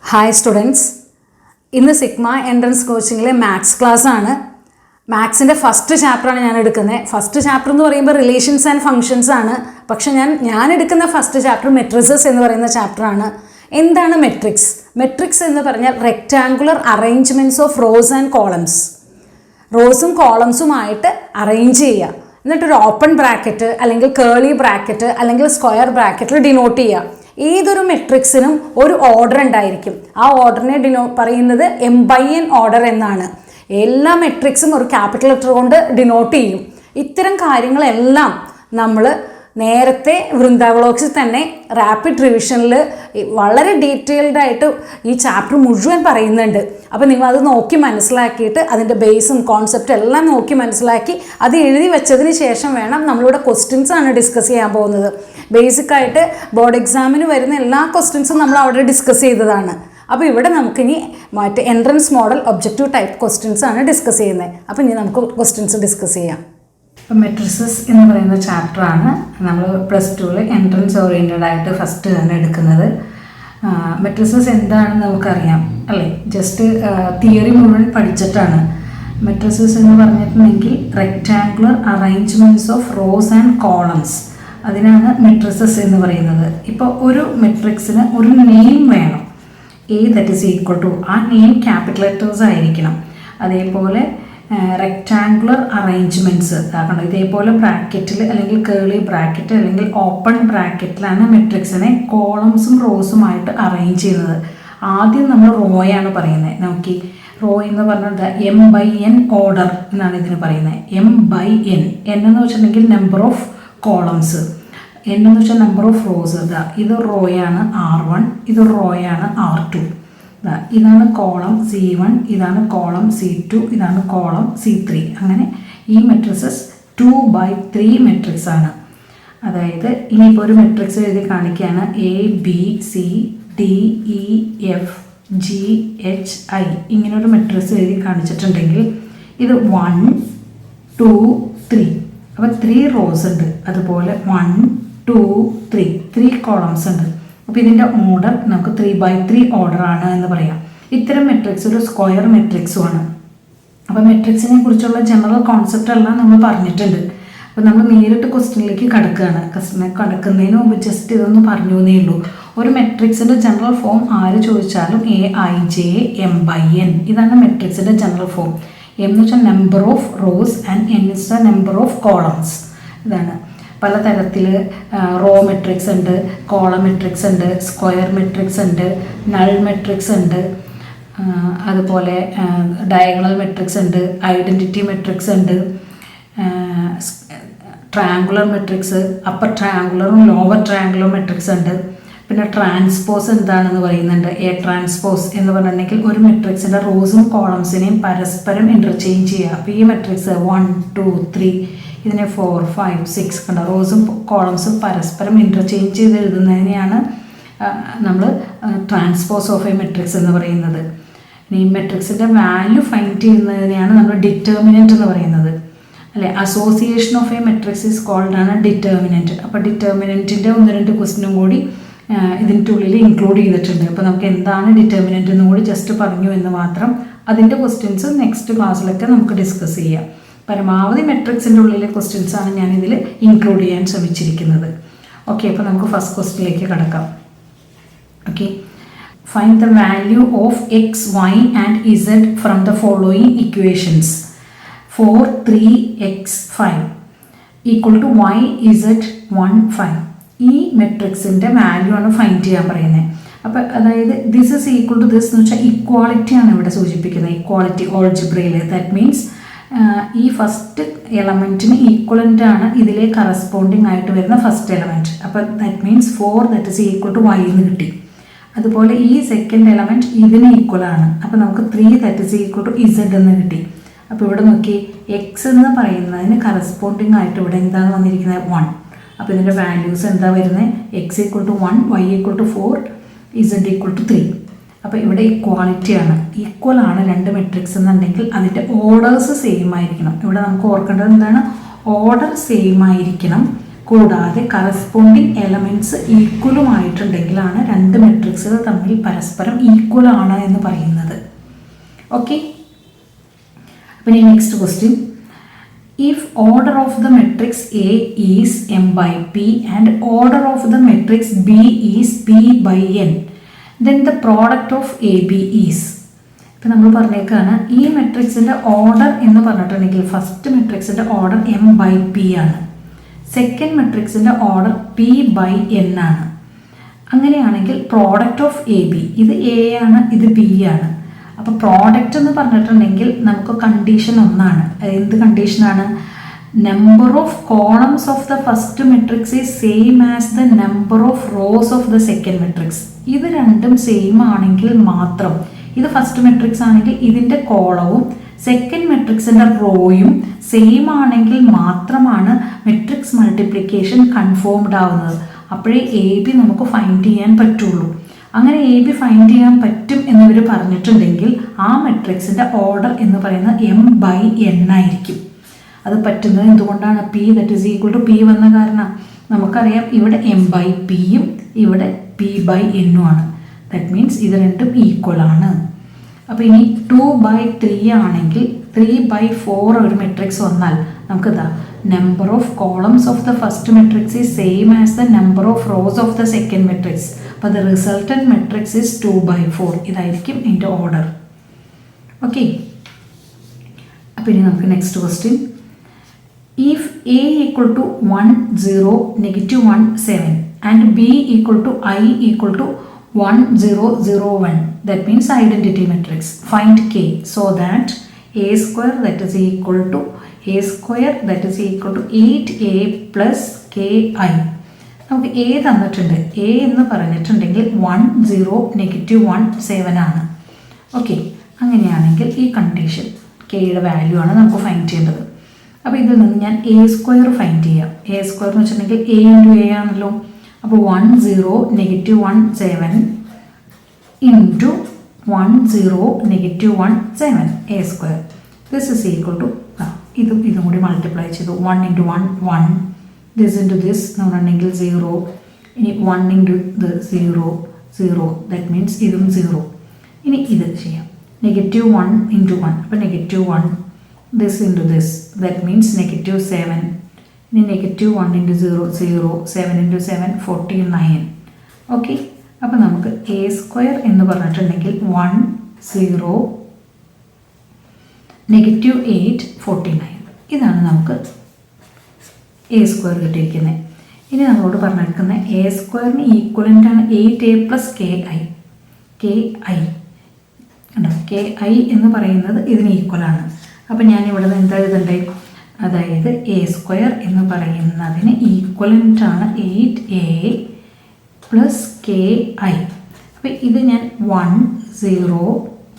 Hi students, ഇന്ന് sigma entrance കോച്ചിങ്ങിലെ maths class ആണ്. മാത്സിൻ്റെ first ചാപ്റ്ററാണ് ഞാൻ എടുക്കുന്നത്. ഫസ്റ്റ് ചാപ്റ്റർ എന്ന് പറയുമ്പോൾ റിലേഷൻസ് ആൻഡ് ഫങ്ഷൻസ് ആണ്. പക്ഷെ ഞാൻ എടുക്കുന്ന ഫസ്റ്റ് ചാപ്റ്റർ മെട്രിസസ് എന്ന് പറയുന്ന ചാപ്റ്ററാണ്. എന്താണ് മെട്രിക്സ്? മെട്രിക്സ് എന്ന് പറഞ്ഞാൽ rectangular arrangements of rows and columns. റോസും കോളംസുമായിട്ട് അറേഞ്ച് ചെയ്യുക, എന്നിട്ടൊരു ഓപ്പൺ ബ്രാക്കറ്റ് അല്ലെങ്കിൽ കേളി ബ്രാക്കറ്റ് അല്ലെങ്കിൽ സ്ക്വയർ ബ്രാക്കറ്റിൽ ഡിനോട്ട് ചെയ്യുക. ഏതൊരു മെട്രിക്സിനും ഒരു ഓർഡർ ഉണ്ടായിരിക്കും. ആ ഓർഡറിനെ പറയുന്നത് M/N ഓർഡർ എന്നാണ്. എല്ലാ മെട്രിക്സും ഒരു ക്യാപിറ്റൽ ലെറ്റർ കൊണ്ട് ഡിനോട്ട് ചെയ്യും. ഇത്തരം കാര്യങ്ങളെല്ലാം നമ്മൾ നേരത്തെ വൃന്ദാവലോക്സിൽ തന്നെ റാപ്പിഡ് റിവിഷനിൽ വളരെ ഡീറ്റെയിൽഡ് ആയിട്ട് ഈ ചാപ്റ്റർ മുഴുവൻ പറയുന്നുണ്ട്. അപ്പോൾ നിങ്ങൾ അത് നോക്കി മനസ്സിലാക്കിയിട്ട് അതിൻ്റെ ബേസും കോൺസെപ്റ്റും എല്ലാം നോക്കി മനസ്സിലാക്കി അത് എഴുതി വെച്ചതിന് ശേഷം വേണം നമ്മളിവിടെ ക്വസ്റ്റ്യൻസ് ആണ് ഡിസ്കസ് ചെയ്യാൻ പോകുന്നത്. ബേസിക്കായിട്ട് ബോർഡ് എക്സാമിന് വരുന്ന എല്ലാ ക്വസ്റ്റ്യൻസും നമ്മൾ അവിടെ ഡിസ്കസ് ചെയ്തതാണ്. അപ്പോൾ ഇവിടെ നമുക്കിനി മറ്റേ entrance model objective type questions ആണ് ഡിസ്കസ് ചെയ്യുന്നത്. അപ്പോൾ ഇനി നമുക്ക് ക്വസ്റ്റ്യൻസ് ഡിസ്കസ് ചെയ്യാം. ഇപ്പം മെട്രിസസ് എന്ന് പറയുന്ന ചാപ്റ്ററാണ് നമ്മൾ +2 എൻട്രൻസ് ഓറിയൻറ്റഡ് ആയിട്ട് ഫസ്റ്റ് തന്നെ എടുക്കുന്നത്. മെട്രിസസ് എന്താണെന്ന് നമുക്കറിയാം അല്ലേ? ജസ്റ്റ് തിയറി മുഴുവൻ പഠിച്ചിട്ടാണ്. മെട്രിസസ് എന്ന് പറഞ്ഞിട്ടുണ്ടെങ്കിൽ rectangular arrangements of rows and columns, അതിനാണ് മെട്രിസസ് എന്ന് പറയുന്നത്. ഇപ്പോൾ ഒരു മെട്രിക്സിന് ഒരു നെയിം വേണം. ദാറ്റ് ഈസ് ഈക്വൽ ടു ആ നെയിം ക്യാപിറ്റൽ ലെറ്റേഴ്സ് ആയിരിക്കണം. അതേപോലെ റെക്റ്റാങ്കുലർ അറേഞ്ച്മെൻറ്റ്സ് ആക്കണം. ഇതേപോലെ ബ്രാക്കറ്റിൽ അല്ലെങ്കിൽ കേളി ബ്രാക്കറ്റ് അല്ലെങ്കിൽ ഓപ്പൺ ബ്രാക്കറ്റിലാണ് മെട്രിക്സിനെ കോളംസും റോസുമായിട്ട് അറേഞ്ച് ചെയ്യുന്നത്. ആദ്യം നമ്മൾ റോയാണ് പറയുന്നത്. നോക്കി, റോ എന്ന് പറഞ്ഞത് M/N ഓർഡർ എന്നാണ് ഇതിന് പറയുന്നത്. M/N എന്ന് വെച്ചിട്ടുണ്ടെങ്കിൽ നമ്പർ ഓഫ് കോളംസ്, എന്ന് വെച്ചാൽ നമ്പർ ഓഫ് റോസ്. ഇത് റോയാണ് R1, ഇത് റോയാണ് R2. ഇതാണ് കോളം C1, ഇതാണ് കോളം C2, ഇതാണ് കോളം C3. അങ്ങനെ ഈ മെട്രിസസ് 2/3 മെട്രിക്സ് ആണ്. അതായത് ഇനിയിപ്പോൾ ഒരു മെട്രിക്സ് എഴുതി കാണിക്കുകയാണ്. ABCDEFGHI ഇങ്ങനൊരു മെട്രിക്സ് എഴുതി കാണിച്ചിട്ടുണ്ടെങ്കിൽ ഇത് 1 2 3, അപ്പോൾ 3 റോസ് ഉണ്ട്. അതുപോലെ 1 2 3 കോളംസ് ഉണ്ട്. അപ്പോൾ ഇതിൻ്റെ ഓർഡർ നമുക്ക് 3/3 ഓർഡർ ആണ് എന്ന് പറയാം. ഇത്തരം മെട്രിക്സ് ഒരു സ്ക്വയർ മെട്രിക്സുമാണ്. അപ്പോൾ മെട്രിക്സിനെ കുറിച്ചുള്ള ജനറൽ കോൺസെപ്റ്റ് എല്ലാം നമ്മൾ പറഞ്ഞിട്ടുണ്ട്. അപ്പോൾ നമ്മൾ നേരിട്ട് ക്വസ്റ്റ്യനിലേക്ക് കടക്കുന്നതിന് മുമ്പ് ജസ്റ്റ് ഇതൊന്ന് പറഞ്ഞു എന്നേ ഉള്ളൂ. ഒരു മെട്രിക്സിൻ്റെ ജനറൽ ഫോം ആര് ചോദിച്ചാലും AIJ M/N ഇതാണ് മെട്രിക്സിൻ്റെ ജനറൽ ഫോം. എന്ന് വെച്ചാൽ number of rows and N is the number of columns. ഇതാണ്. പലതരത്തിൽ റോ മെട്രിക്സ് ഉണ്ട്, കോളം മെട്രിക്സ് ഉണ്ട്, സ്ക്വയർ മെട്രിക്സ് ഉണ്ട്, നൾ മെട്രിക്സ് ഉണ്ട്, അതുപോലെ ഡയഗണൽ മെട്രിക്സ് ഉണ്ട്, ഐഡൻറ്റിറ്റി മെട്രിക്സ് ഉണ്ട്, ട്രയാങ്കുലർ മെട്രിക്സ്, അപ്പർ ട്രയാങ്കുലറും ലോവർ ട്രയാങ്കുലർ മെട്രിക്സ് ഉണ്ട്. പിന്നെ ട്രാൻസ്പോസ് എന്താണെന്ന് പറയുന്നുണ്ട്. ട്രാൻസ്പോസ് എന്ന് പറഞ്ഞിട്ടുണ്ടെങ്കിൽ ഒരു മെട്രിക്സിൻ്റെ റോസും കോളംസിനെയും പരസ്പരം ഇൻ്റർചേഞ്ച് ചെയ്യുക. അപ്പോൾ ഈ മെട്രിക്സ് 1 2 3 ഇതിനെ 4 5 6 കണ്ട റോസും കോളംസും പരസ്പരം ഇൻ്റർചേഞ്ച് ചെയ്ത് എഴുതുന്നതിനെയാണ് നമ്മൾ ട്രാൻസ്പോസ് ഓഫ് എ മെട്രിക്സ് എന്ന് പറയുന്നത്. ഇനി മെട്രിക്സിൻ്റെ വാല്യൂ ഫൈൻഡ് ചെയ്യുന്നതിനെയാണ് നമ്മൾ ഡിറ്റർമിനൻറ്റ് എന്ന് പറയുന്നത് അല്ലേ? Association of a matrix is called ആണ് ഡിറ്റർമിനൻറ്റ്. അപ്പോൾ ഡിറ്റർമിനൻറ്റിൻ്റെ 1-2 ക്വസ്റ്റ്യനും കൂടി ഇതിൻ്റെ ഉള്ളിൽ ഇൻക്ലൂഡ് ചെയ്തിട്ടുണ്ട്. അപ്പോൾ നമുക്ക് എന്താണ് ഡിറ്റർമിനൻറ്റ് എന്ന് കൂടി ജസ്റ്റ് പറഞ്ഞു എന്ന് മാത്രം. അതിൻ്റെ ക്വസ്റ്റ്യൻസ് നെക്സ്റ്റ് ക്ലാസ്സിലൊക്കെ നമുക്ക് ഡിസ്കസ് ചെയ്യാം. പരമാവധി മെട്രിക്സിൻ്റെ ഉള്ളിലെ ക്വസ്റ്റ്യൻസ് ആണ് ഞാനിതിൽ ഇൻക്ലൂഡ് ചെയ്യാൻ ശ്രമിച്ചിരിക്കുന്നത്. ഓക്കെ, അപ്പോൾ നമുക്ക് ഫസ്റ്റ് ക്വസ്റ്റ്യനിലേക്ക് കടക്കാം. Okay, find the value of x, y and z from the following equations. 4 3 x 5 equal to y z 1 5. ഈ മെട്രിക്സിൻ്റെ വാല്യൂ ആണ് ഫൈൻഡ് ചെയ്യാൻ പറയുന്നത്. അപ്പോൾ അതായത് this is equal to this എന്ന് വെച്ചാൽ ഇക്വാളിറ്റിയാണ് ഇവിടെ സൂചിപ്പിക്കുന്നത്. ഇക്വാളിറ്റി ഓൾജിബ്രയിൽ ദാറ്റ് മീൻസ് ഈ ഫസ്റ്റ് എലമെൻറ്റിന് ഈക്വലൻ്റ് ആണ് ഇതിലെ കറസ്പോണ്ടിങ് ആയിട്ട് വരുന്ന ഫസ്റ്റ് എലമെൻറ്റ്. അപ്പോൾ that means 4 that is equal to y എന്ന് കിട്ടി. അതുപോലെ ഈ സെക്കൻഡ് എലമെൻറ്റ് ഇതിന് ഈക്വലാണ്. അപ്പോൾ നമുക്ക് 3 that is equal to z എന്ന് കിട്ടി. അപ്പോൾ ഇവിടെ നോക്കി x എന്ന് പറയുന്നതിന് കറസ്പോണ്ടിങ് ആയിട്ട് ഇവിടെ എന്താണ് വന്നിരിക്കുന്നത് 1. അപ്പോൾ ഇതിൻ്റെ വാല്യൂസ് എന്താ വരുന്നത്? x equal to 1, y equal to 4, z equal to 3. അപ്പോൾ ഇവിടെ ഇക്വാളിറ്റിയാണ്. ഈക്വൽ ആണ് രണ്ട് മെട്രിക്സ് എന്നുണ്ടെങ്കിൽ അതിൻ്റെ ഓർഡേഴ്സ് സെയിം ആയിരിക്കണം. ഇവിടെ നമുക്ക് ഓർക്കേണ്ടത് എന്താണ്? ഓർഡർ സെയിം ആയിരിക്കണം, കൂടാതെ കറസ്പോണ്ടിങ് എലമെൻറ്റ്സ് ഈക്വലുമായിട്ടുണ്ടെങ്കിലാണ് രണ്ട് മെട്രിക്സുകൾ തമ്മിൽ പരസ്പരം ഈക്വൽ ആണ് എന്ന് പറയുന്നത്. ഓക്കെ, പിന്നെ next question. If order of the matrix A is m by p and order of the matrix B is p by n, then the product of AB is. ഇപ്പം നമ്മൾ പറഞ്ഞേക്കാണ് ഈ മെട്രിക്സിൻ്റെ ഓർഡർ എന്ന് പറഞ്ഞിട്ടുണ്ടെങ്കിൽ first മെട്രിക്സിൻ്റെ order m by p ആണ്, second മെട്രിക്സിൻ്റെ order p by n ആണ്. അങ്ങനെയാണെങ്കിൽ പ്രോഡക്റ്റ് ഓഫ് എ ബി, ഇത് എ ആണ്, ഇത് ബി ആണ്. അപ്പോൾ പ്രോഡക്റ്റ് എന്ന് പറഞ്ഞിട്ടുണ്ടെങ്കിൽ നമുക്ക് കണ്ടീഷൻ ഒന്നാണ്. എന്ത് കണ്ടീഷനാണ്? Number of columns of the first matrix is same as the number of rows of the second matrix. ഇത് രണ്ടും സെയിം ആണെങ്കിൽ മാത്രം, ഇത് ഫസ്റ്റ് മെട്രിക്സ് ആണെങ്കിൽ ഇതിൻ്റെ കോളവും സെക്കൻഡ് മെട്രിക്സിൻ്റെ റോയും സെയിം ആണെങ്കിൽ മാത്രമാണ് മെട്രിക്സ് മൾട്ടിപ്ലിക്കേഷൻ കൺഫേംഡ് ആവുന്നത്. അപ്പോഴേ എ ബി നമുക്ക് ഫൈൻഡ് ചെയ്യാൻ പറ്റുള്ളൂ. അങ്ങനെ എ ബി ഫൈൻഡ് ചെയ്യാൻ പറ്റും എന്നിവർ പറഞ്ഞിട്ടുണ്ടെങ്കിൽ ആ മെട്രിക്സിൻ്റെ ഓർഡർ എന്ന് പറയുന്നത് m by n ആയിരിക്കും. അത് പറ്റുന്നത് എന്തുകൊണ്ടാണ്? P that is equal to P വന്ന കാരണം നമുക്കറിയാം ഇവിടെ m by പിയും ഇവിടെ p by n ആണ്. ദാറ്റ് മീൻസ് ഇത് രണ്ടും ഈക്വൽ ആണ്. അപ്പോൾ ഇനി 2 by 3 ആണെങ്കിൽ 3 by 4 ഒരു മെട്രിക്സ് വന്നാൽ നമുക്കിതാ number of columns of the first matrix is same as the number of rows of the second matrix. അപ്പോൾ the resultant matrix is 2 by 4. ഇതായിരിക്കും ഇതിൻ്റെ ഓർഡർ. ഓക്കെ, അപ്പോൾ ഇനി നമുക്ക് next question. If A equal to 1 0 -1 7 and B equal to I equal to 1 0 0 1, that means identity matrix. Find k so that a square that is equal to 8a plus ki. നമുക്ക് A തന്നിട്ടുണ്ട്. A എന്ന് പറഞ്ഞിട്ടുണ്ടെങ്കിൽ 1 0 -1 7 ആണ്. Okay, അങ്ങനെയാണെങ്കിൽ ഈ condition കെയുടെ value ആണ് നമുക്ക് ഫൈൻഡ് ചെയ്യേണ്ടത്. അപ്പോൾ ഇതിൽ നിന്ന് ഞാൻ എ സ്ക്വയർ ഫൈൻഡ് ചെയ്യാം. എ സ്ക്വയർ എന്ന് വെച്ചിട്ടുണ്ടെങ്കിൽ എ ഇൻറ്റു എ ആണല്ലോ. അപ്പോൾ 1 0 -1 7 into 1 0 -1 7 A square. This is equal to ഇതും കൂടി മൾട്ടിപ്ലൈ ചെയ്തു. 1 × 1 1, ദിസ് ഇൻറ്റു ദിസ് എന്ന് പറഞ്ഞിട്ടുണ്ടെങ്കിൽ 0, ഇനി 1 ഇൻറ്റു ഇത് 0 0, ദാറ്റ് മീൻസ് ഇതും 0. ഇനി ഇത് ചെയ്യാം. -1 × 1, അപ്പോൾ -1, this into this, that means -7. ഇനി -1 × 0 0, 7 × 7 49. ഓക്കെ, അപ്പോൾ നമുക്ക് എ സ്ക്വയർ എന്ന് പറഞ്ഞിട്ടുണ്ടെങ്കിൽ 1 0 -8 49. ഇതാണ് നമുക്ക് എ സ്ക്വയർ കിട്ടിയിരിക്കുന്നത്. ഇനി നമ്മളോട് പറഞ്ഞിരിക്കുന്നത് എ സ്ക്വയറിന് ഈക്വലൻ്റ് ആണ് 8a + ki. കണ്ടോ, ki എന്ന് പറയുന്നത് ഇതിന് ഈക്വലാണ്. അപ്പോൾ ഞാനിവിടെ നിന്ന് എന്താ എഴുതണ്ടേ? അതായത് എ സ്ക്വയർ എന്ന് പറയുന്നതിന് ഈക്വലൻ്റ് ആണ് 8a + ki. അപ്പോൾ ഇത് ഞാൻ 1 0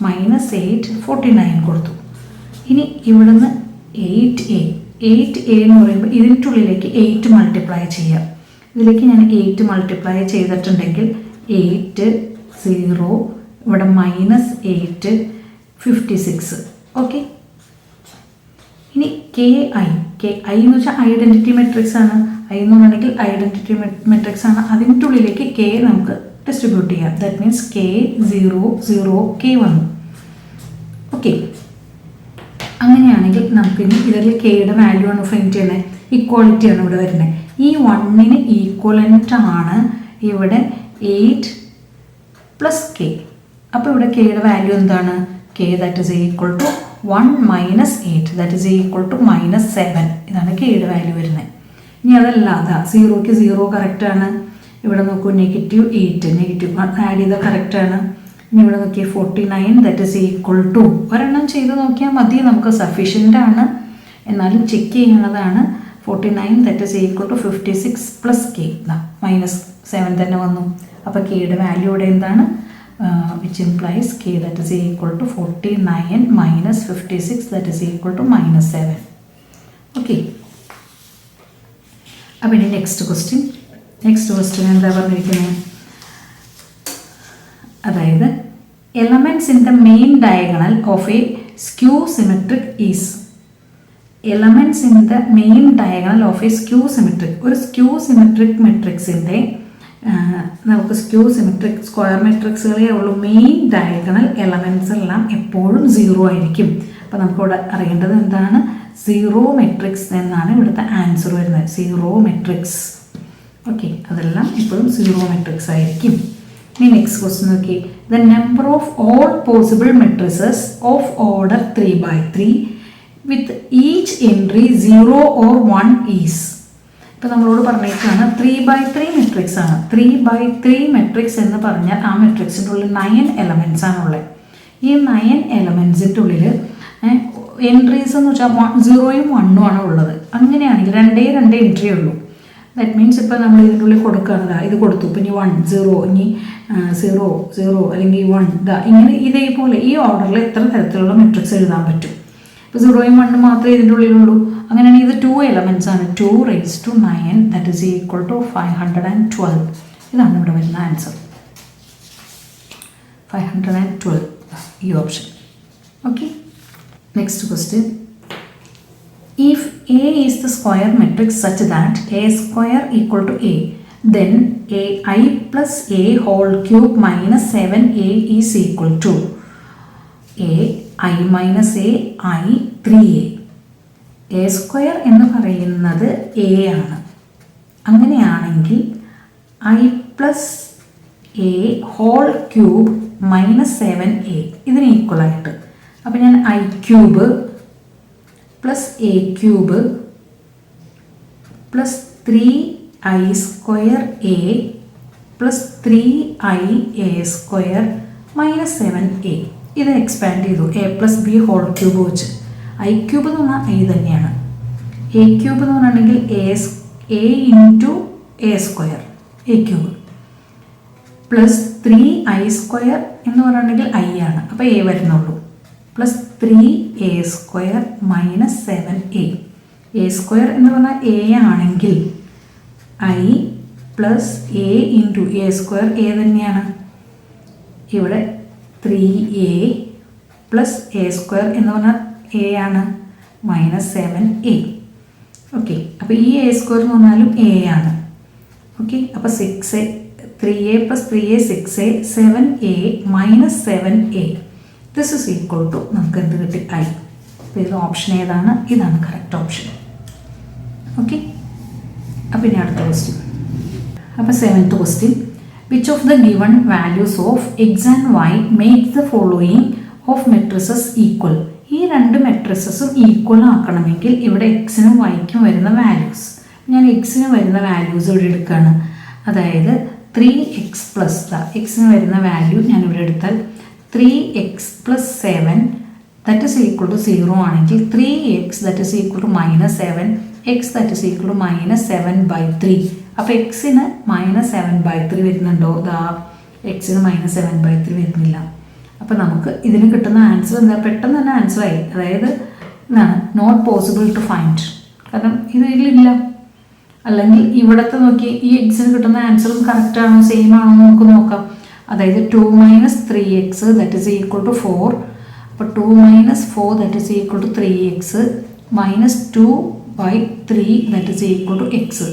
-8 49 കൊടുത്തു. ഇനി ഇവിടുന്ന് 8a എന്ന് പറയുമ്പോൾ ഇതിൻ്റെ ഉള്ളിലേക്ക് 8 മൾട്ടിപ്ലൈ ചെയ്യാം. ഇതിലേക്ക് ഞാൻ 8 മൾട്ടിപ്ലൈ ചെയ്തിട്ടുണ്ടെങ്കിൽ 8 0 ഇവിടെ -8 56. ഓക്കെ, ഇനി ki എന്ന് വെച്ചാൽ ഐഡൻറ്റിറ്റി മെട്രിക്സ് ആണ്. ഐ എന്ന് പറഞ്ഞിട്ടുണ്ടെങ്കിൽ ഐഡൻറ്റിറ്റി മെട്രിക്സ് ആണ്. അതിൻ്റെ ഉള്ളിലേക്ക് k നമുക്ക് ഡിസ്ട്രിബ്യൂട്ട് ചെയ്യാം. ദാറ്റ് മീൻസ് k 0 0 k വന്നു. ഓക്കെ, അങ്ങനെയാണെങ്കിൽ നമുക്കിനി ഇതിൽ കെയുടെ വാല്യൂ ആണ് ഫൈൻഡ് ചെയ്യുന്നത്. ഇക്വാളിറ്റി ആണ് ഇവിടെ വരുന്നത്. ഈ 1ന് ഈക്വലൻ്റ് ആണ് ഇവിടെ 8 + k. അപ്പോൾ ഇവിടെ കെയുടെ വാല്യൂ എന്താണ്? k that is equal to 1 - 8 that is equal to -7. ഇതാണ് കെയുടെ വാല്യൂ വരുന്നത്. ഇനി അതല്ല, അതാ 0ക്ക് 0 കറക്റ്റാണ്. ഇവിടെ നോക്കൂ -8 നെഗറ്റീവ് ആഡ് ചെയ്താൽ കറക്റ്റാണ്. ഇനി ഇവിടെ നോക്കിയാൽ 49 ദാറ്റ് ഈസ് ഈക്വൽ ടു, ഒരെണ്ണം ചെയ്ത് നോക്കിയാൽ മതി, നമുക്ക് സഫീഷ്യൻ്റ് ആണ്. എന്നാലും ചെക്ക് ചെയ്യുന്നതാണ്. 49 that is equal to 56 + k. -7 തന്നെ വന്നു. അപ്പോൾ കെയുടെ വാല്യൂ ഇവിടെ എന്താണ്? Which implies k that is equal to 49 - 56 that is equal to -7. Okay, അപ്പോൾ ഇനി നെക്സ്റ്റ് ക്വസ്റ്റ്യൻ എന്താ പറഞ്ഞിരിക്കുന്നത്? അതായത് elements in the main diagonal of a skew symmetric is. Elements in the main diagonal of a skew symmetric. ഒരു skew symmetric മെട്രിക്സിൻ്റെ നമുക്ക് skew symmetric square മെട്രിക്സുകളേ ഉള്ളൂ, main diagonal elements എല്ലാം എപ്പോഴും 0 ആയിരിക്കും. അപ്പോൾ നമുക്കിവിടെ അറിയേണ്ടത് എന്താണ്? 0 മെട്രിക്സ് എന്നാണ് ഇവിടുത്തെ ആൻസർ വരുന്നത്. 0 മെട്രിക്സ്. ഓക്കെ, അതെല്ലാം എപ്പോഴും 0 മെട്രിക്സ് ആയിരിക്കും. ഇനി നെക്സ്റ്റ് ക്വസ്റ്റ്യൻ നോക്കി. The number of all possible matrices of order 3/3 with each entry 0 or 1 is. ഇപ്പോൾ നമ്മളോട് പറഞ്ഞേക്കാണ് 3/3 മെട്രിക്സ് ആണ്. 3/3 മെട്രിക്സ് എന്ന് പറഞ്ഞാൽ ആ മെട്രിക്സിൻ്റെ ഉള്ളിൽ 9 എലമെൻറ്റ്സ് ആണുള്ളത്. ഈ 9 എലമെൻറ്റ്സിൻ്റെ ഉള്ളിൽ എൻട്രീസ് എന്ന് വെച്ചാൽ 0ഉം 1ഉം ആണ് ഉള്ളത്. അങ്ങനെയാണെങ്കിൽ 2 എൻട്രി ഉള്ളൂ. ദാറ്റ് മീൻസ് ഇപ്പോൾ നമ്മൾ ഇതിൻ്റെ ഉള്ളിൽ കൊടുക്കുകയാണ്, ഇത് കൊടുത്തു, ഇപ്പം ഇനി 1 0, ഇനി 0 0 അല്ലെങ്കിൽ 1 ഇങ്ങനെ ഇതേപോലെ ഈ ഓർഡറിൽ എത്ര തരത്തിലുള്ള മെട്രിക്സ് എഴുതാൻ പറ്റും. ഇപ്പോൾ 0ഉം 1ഉം മാത്രമേ ഇതിൻ്റെ ഉള്ളിലുള്ളൂ. അങ്ങനെയാണെങ്കിൽ ഇത് 2 എലമെൻറ്റ്സ് ആണ്. 2⁻9 ദാറ്റ് ഈസ് ഈക്വൽ ടു 512. ഇതാണ് ഇവിടെ വരുന്ന ആൻസർ. 512 ഈ option. Okay, next question. If A is the square matrix such that A square equal to A, then AI plus A whole cube minus 7A is equal to I minus A, I 3A. A square എന്ന് പറയുന്നത് A ആണ്. അങ്ങനെയാണെങ്കിൽ I plus A whole cube minus 7A ഇതിന് equal ആയിട്ട്, അപ്പോൾ ഞാൻ I cube plus a cube plus 3i square a plus 3ia square minus 7a ഇത് expand ചെയ്തു a plus b whole cube വെച്ച്. ഐ ക്യൂബ് എന്ന് പറഞ്ഞാൽ ഐ തന്നെയാണ്. എ ക്യൂബ് എന്ന് പറഞ്ഞിട്ടുണ്ടെങ്കിൽ a into a square a cube plus 3i square എന്ന് പറഞ്ഞിട്ടുണ്ടെങ്കിൽ ഐ ആണ്, അപ്പോൾ എ വരുന്നുള്ളൂ. Plus 3a square minus 7a. A square എന്ന് പറഞ്ഞാൽ എ ആണെങ്കിൽ i plus a into a square A തന്നെയാണ്. ഇവിടെ 3a പ്ലസ് എ സ്ക്വയർ എന്ന് പറഞ്ഞാൽ എ ആണ്, മൈനസ് 7a. ഓക്കെ, അപ്പോൾ ഈ എ സ്ക്വയർ എന്ന് പറഞ്ഞാലും എ ആണ്. ഓക്കെ, അപ്പോൾ 6a 3a plus 3a 6a 7a minus 7a. This is equal to നമുക്ക് എന്ത് കിട്ടി? ഐ. അപ്പോൾ ഇത് ഓപ്ഷൻ ഏതാണ്? ഇതാണ് കറക്റ്റ് ഓപ്ഷൻ. ഓക്കെ, അപ്പോൾ ഇനി അടുത്ത ക്വസ്റ്റ്യൻ. അപ്പോൾ 7th question. Which of the given values of x and y make the following of matrices equal? ഈ രണ്ട് മെട്രിസസും ഈക്വൽ ആക്കണമെങ്കിൽ ഇവിടെ എക്സിനും വൈക്കും വരുന്ന വാല്യൂസ്, ഞാൻ എക്സിന് വരുന്ന വാല്യൂസ് ഇവിടെ എടുക്കുകയാണ്. അതായത് 3x പ്ലസ് എക്സിന് വരുന്ന വാല്യൂ ഞാനിവിടെ എടുത്താൽ 3x plus 7 that is equal to 0 ആണെങ്കിൽ 3x that is equal to minus 7, x that is equal to minus 7/3. അപ്പോൾ എക്സിന് മൈനസ് 7/3 വരുന്നുണ്ടോ? എക്സിന് മൈനസ് 7/3 വരുന്നില്ല. അപ്പോൾ നമുക്ക് ഇതിന് കിട്ടുന്ന ആൻസർ എന്താ? പെട്ടെന്ന് തന്നെ ആൻസറായി. അതായത് എന്താണ്? Not possible to find. കാരണം ഇതിലില്ല. അല്ലെങ്കിൽ ഇവിടുത്തെ നോക്കി ഈ എക്സിന് കിട്ടുന്ന ആൻസറും കറക്റ്റ് ആണോ സെയിം ആണോ എന്ന് നമുക്ക് നോക്കാം. അതായത് 2 - 3x that is equal to 4. അപ്പോൾ 2 - 4 that is equal to 3x minus 2/3 that is equal to x.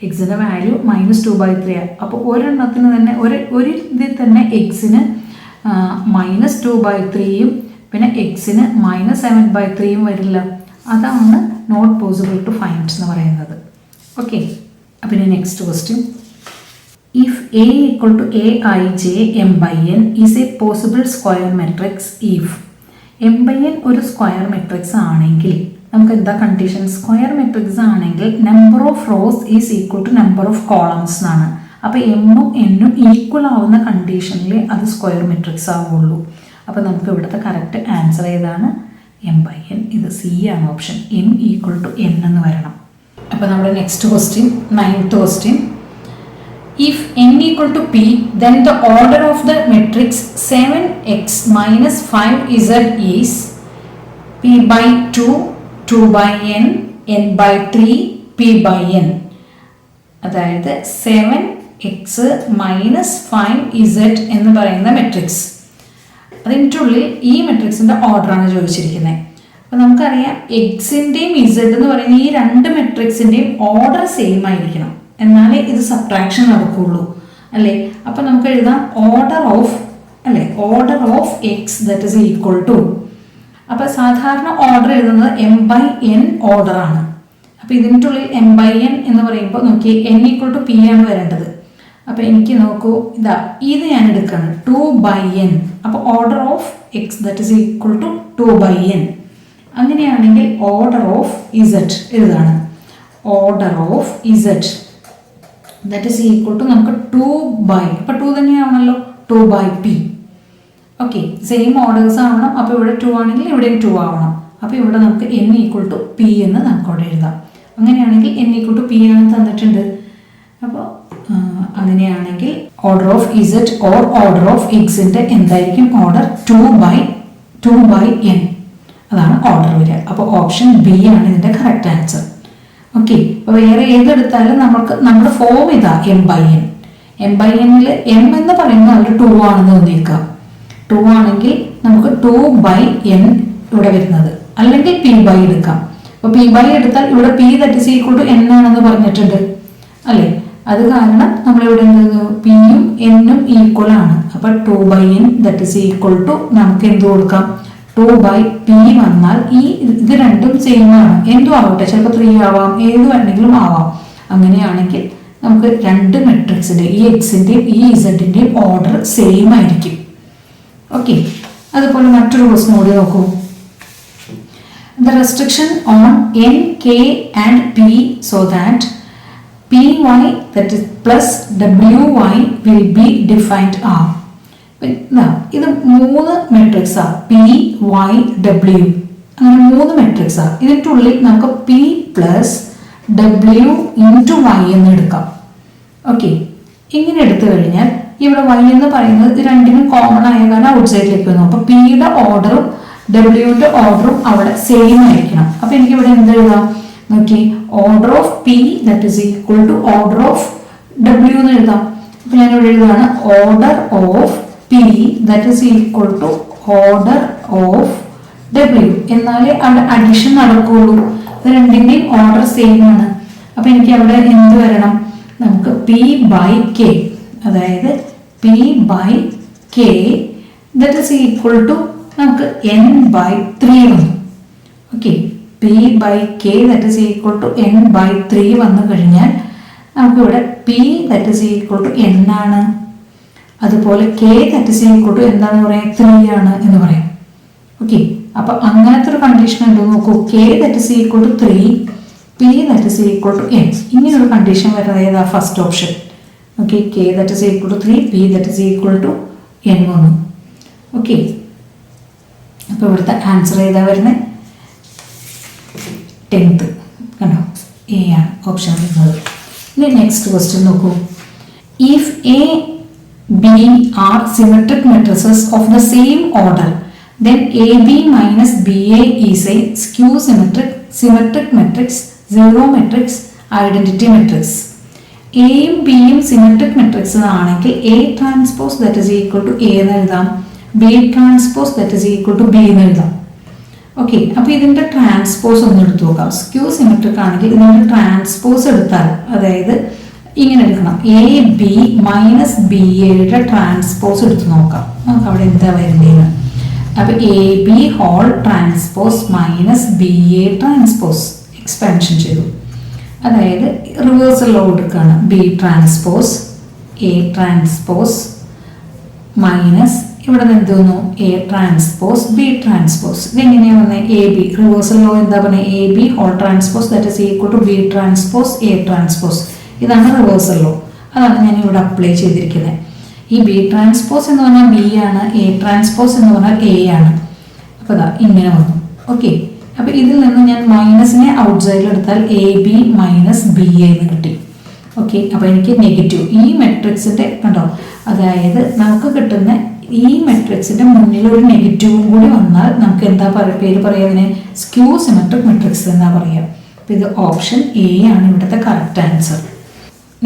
എക്സിൻ്റെ വാല്യൂ മൈനസ് 2/3 ആണ്. അപ്പോൾ ഒരെണ്ണത്തിന് തന്നെ ഒരു ഇതിൽ തന്നെ എക്സിന് മൈനസ് 2/3യും പിന്നെ എക്സിന് മൈനസ് 7/3യും വരില്ല. അതാണ് നോട്ട് പോസിബിൾ ടു ഫൈൻഡ് എന്ന് പറയുന്നത്. ഓക്കെ, അപ്പോൾ ഇനി next question. If A equal to Aij m/n is a possible square matrix if m/n ഒരു സ്ക്വയർ മെട്രിക്സ് ആണെങ്കിൽ നമുക്ക് എന്താ കണ്ടീഷൻ? സ്ക്വയർ മെട്രിക്സ് ആണെങ്കിൽ number of rows is equal to number of columns എന്നാണ്. അപ്പോൾ എമ്മും എന്നും ഈക്വൽ ആവുന്ന കണ്ടീഷനിൽ അത് സ്ക്വയർ മെട്രിക്സ് ആവുള്ളൂ. അപ്പോൾ നമുക്ക് ഇവിടുത്തെ കറക്റ്റ് ആൻസർ ഏതാണ്? m/n. ഇത് സി ആണ് option. m equal to n എന്ന് വരണം. അപ്പോൾ നമ്മുടെ next question 9th question. If n equal to p, then the order of the matrix 7x minus 5z is p by 2, 2 by n, n by 3, p by n. അതായത് 7x minus 5z എന്ന് പറയുന്ന matrix. അതിൻ്റെ ഉള്ളിൽ ഈ മെട്രിക്സിൻ്റെ ഓർഡറാണ് ചോദിച്ചിരിക്കുന്നത്. അപ്പോൾ നമുക്കറിയാം എക്സിൻ്റെയും Z എന്ന് പറയുന്ന ഈ രണ്ട് മെട്രിക്സിൻ്റെയും ഓർഡർ സെയിം ആയിരിക്കണം, എന്നാലേ ഇത് സബ്ട്രാക്ഷൻ നടക്കുകയുള്ളൂ അല്ലേ. അപ്പോൾ നമുക്ക് എഴുതാം ഓർഡർ ഓഫ് അല്ലേ, order of X that is equal to, അപ്പോൾ സാധാരണ ഓർഡർ എഴുതുന്നത് m/n ഓർഡർ ആണ്. അപ്പോൾ ഇതിൻ്റെ ഉള്ളിൽ m/n എന്ന് പറയുമ്പോൾ നോക്കി n ഈക്വൽ ടു p ആണ് വരേണ്ടത്. അപ്പോൾ എനിക്ക് നോക്കൂ ഇതാ ഇത് ഞാൻ എടുക്കുകയാണ് 2/n. അപ്പോൾ order of X that is equal to 2/n. അങ്ങനെയാണെങ്കിൽ ഓർഡർ ഓഫ് ഇസഡ് എഴുതാണ്. Order of Z that is equal to നമുക്ക് 2/, അപ്പോൾ 2 തന്നെയാണല്ലോ, 2/p. ഓക്കെ, സെയിം ഓർഡേഴ്സ് ആവണം. അപ്പോൾ ഇവിടെ 2 ആണെങ്കിൽ ഇവിടെയും 2 ആവണം. അപ്പോൾ ഇവിടെ നമുക്ക് n ഈക്വൽ ടു p എന്ന് നമുക്ക് അവിടെ എഴുതാം. അങ്ങനെയാണെങ്കിൽ n ഈക്വൽ ടു p ആണ് തന്നിട്ടുണ്ട്. അപ്പോൾ അങ്ങനെയാണെങ്കിൽ order of Z or order of എക്സിൻ്റെ എന്തായിരിക്കും ഓർഡർ 2/n. അതാണ് ഓർഡർ വരിക. അപ്പോൾ ഓപ്ഷൻ ബി ആണ് ഇതിൻ്റെ കറക്റ്റ് ആൻസർ. ഓക്കെ, അപ്പോൾ വേറെ ഏതെടുത്താലും നമുക്ക് നമ്മുടെ ഫോം ഇതാ m/n. m/nൽ m എന്ന് പറയുന്നത് അവർ 2 ആണെന്ന് തോന്നിയേക്കാം. 2 ആണെങ്കിൽ നമുക്ക് 2/n ഇവിടെ വരുന്നത്, അല്ലെങ്കിൽ p/, എടുക്കാം. അപ്പോൾ p/, എടുത്താൽ ഇവിടെ p that is equal to n ആണെന്ന് പറഞ്ഞിട്ടുണ്ട് അല്ലേ. അത് കാരണം നമ്മളിവിടെ പിയും എന്നും ഈക്വൽ ആണ്. അപ്പോൾ 2/n that is equal to നമുക്ക് എന്ത് കൊടുക്കാം, 2/p വന്നാൽ ഇത് രണ്ടും സെയിം ആണ്. എന്തും ആവട്ടെ, ചിലപ്പോൾ 3 ആവാം, ഏത് വേണമെങ്കിലും ആവാം. അങ്ങനെയാണെങ്കിൽ നമുക്ക് രണ്ട് മെട്രിക്സിൻ്റെ ഈ എക്സിൻ്റെയും ഈ ഇസഡിൻ്റെയും ഓർഡർ സെയിം ആയിരിക്കും. ഓക്കെ, അതുപോലെ മറ്റൊരു ക്വസ്റ്റ്യൻ കൂടി നോക്കൂ. The restriction on n, k and p so that py that is plus wy will be defined are. ഇത് 3 മെട്രിക്സാ, p, y, w, അങ്ങനെ 3 മെട്രിക്സാ. ഇതിൻ്റെ ഉള്ളിൽ നമുക്ക് p plus w into y എന്ന് എടുക്കാം. ഓക്കെ, ഇങ്ങനെ എടുത്തു കഴിഞ്ഞാൽ ഇവിടെ y എന്ന് പറയുന്നത് ഇത് രണ്ടിനും കോമൺ ആയ കാരണം ഔട്ട് സൈഡിലേക്ക് വന്നു. അപ്പോൾ പിയുടെ ഓർഡറും ഡബ്ല്യുവിൻ്റെ ഓർഡറും അവിടെ സെയിം ആയിരിക്കണം. അപ്പോൾ എനിക്ക് ഇവിടെ എന്ത് എഴുതാം നോക്കി, order of P that is equal to order of W എന്ന് എഴുതാം. അപ്പോൾ ഞാനിവിടെ എഴുതാണ് order of P that is equal to order of W. എന്നാലേ അവിടെ അഡീഷൻ നടക്കുകയുള്ളൂ. ഇത് രണ്ടിൻ്റെയും ഓർഡർ സെയിം ആണ്. അപ്പോൾ എനിക്ക് അവിടെ എന്ത് വരണം, നമുക്ക് p/k, അതായത് p/k that is equal to നമുക്ക് n/3 വന്നു. Okay, p/k that is equal to n/3 വന്നു കഴിഞ്ഞാൽ നമുക്കിവിടെ p that is equal to n ആണ്. അതുപോലെ k that is equal to എന്താണെന്ന് പറയാം, 3 ആണ് എന്ന് പറയാം. ഓക്കെ, അപ്പോൾ അങ്ങനത്തെ ഒരു കണ്ടീഷൻ ഉണ്ടോ നോക്കൂ, k that is equal to 3, p that is equal to n. ഇങ്ങനൊരു കണ്ടീഷൻ വരുന്നത് ഏതാ, first option. Okay, k that is equal to 3, p that is equal to n വന്നു. ഓക്കെ, അപ്പോൾ ഇവിടുത്തെ ആൻസർ ഏതാ വരുന്നത്, 10th കണ്ടോ, എ ആണ് ഓപ്ഷൻ വരുന്നത്. ഇനി നെക്സ്റ്റ് ക്വസ്റ്റ്യൻ നോക്കൂ. If a b are symmetric matrices of the same order then AB minus BA is a skew symmetric matrix, zero matrix, identity matrix. എയും ബിയും സിമെട്രിക് മെട്രിക്സ് ആണെങ്കിൽ A transpose that is equal to a എന്ന് എഴുതാം, B transpose that is equal to b എന്ന് എഴുതാം. Okay, അപ്പോൾ ഇതിൻ്റെ transpose ഒന്ന് എടുത്തു നോക്കാം. സ്ക്യൂ സിമെട്രിക് ആണെങ്കിൽ ഇതിൻ്റെ ട്രാൻസ്പോസ് എടുത്താൽ, അതായത് ഇങ്ങനെ എടുക്കണം, എ ബി മൈനസ് ബി എയുടെ ട്രാൻസ്പോസ് എടുത്ത് നോക്കാം. നമുക്ക് അവിടെ എന്താ വരുന്നതെന്ന്. അപ്പോൾ a b whole transpose minus b a transpose expansion ചെയ്തു. അതായത് റിവേഴ്സൽ ലോ എടുക്കുകയാണ്, b transpose a transpose minus ഇവിടെ നിന്ന് എന്ത് വന്നു, എ ട്രാൻസ്പോസ് ബി ട്രാൻസ്പോസ്. ഇതെങ്ങനെയാണ് വന്നത്, എ ബി റിവേഴ്സൽ ലോ എന്താ പറഞ്ഞത്, a b whole transpose that is equal to b transpose a transpose. ഇതാണ് റിവേഴ്സൽ ലോ. അതാണ് ഞാൻ ഇവിടെ അപ്ലൈ ചെയ്തിരിക്കുന്നത്. ഈ ബി ട്രാൻസ്പോസ് എന്ന് പറഞ്ഞാൽ ബി ആണ്, എ ട്രാൻസ്പോസ് എന്ന് പറഞ്ഞാൽ എ ആണ്. അപ്പോൾ ഇതാ ഇങ്ങനെ വന്നു. ഓക്കെ, അപ്പോൾ ഇതിൽ നിന്ന് ഞാൻ മൈനസിനെ ഔട്ട് സൈഡിൽ എടുത്താൽ A b minus b A എന്ന് കിട്ടി. ഓക്കെ, അപ്പോൾ എനിക്ക് നെഗറ്റീവ് ഈ മെട്രിക്സിൻ്റെ കണ്ടോ, അതായത് നമുക്ക് കിട്ടുന്ന ഈ മെട്രിക്സിൻ്റെ മുന്നിൽ ഒരു നെഗറ്റീവും കൂടി വന്നാൽ നമുക്ക് എന്താ പേര് പറയുക, അതിനെ സ്ക്യൂ സിമെട്രിക് മെട്രിക്സ് എന്നാ പറയുക. അപ്പോൾ ഇത് ഓപ്ഷൻ എ ആണ് ഇവിടുത്തെ correct answer.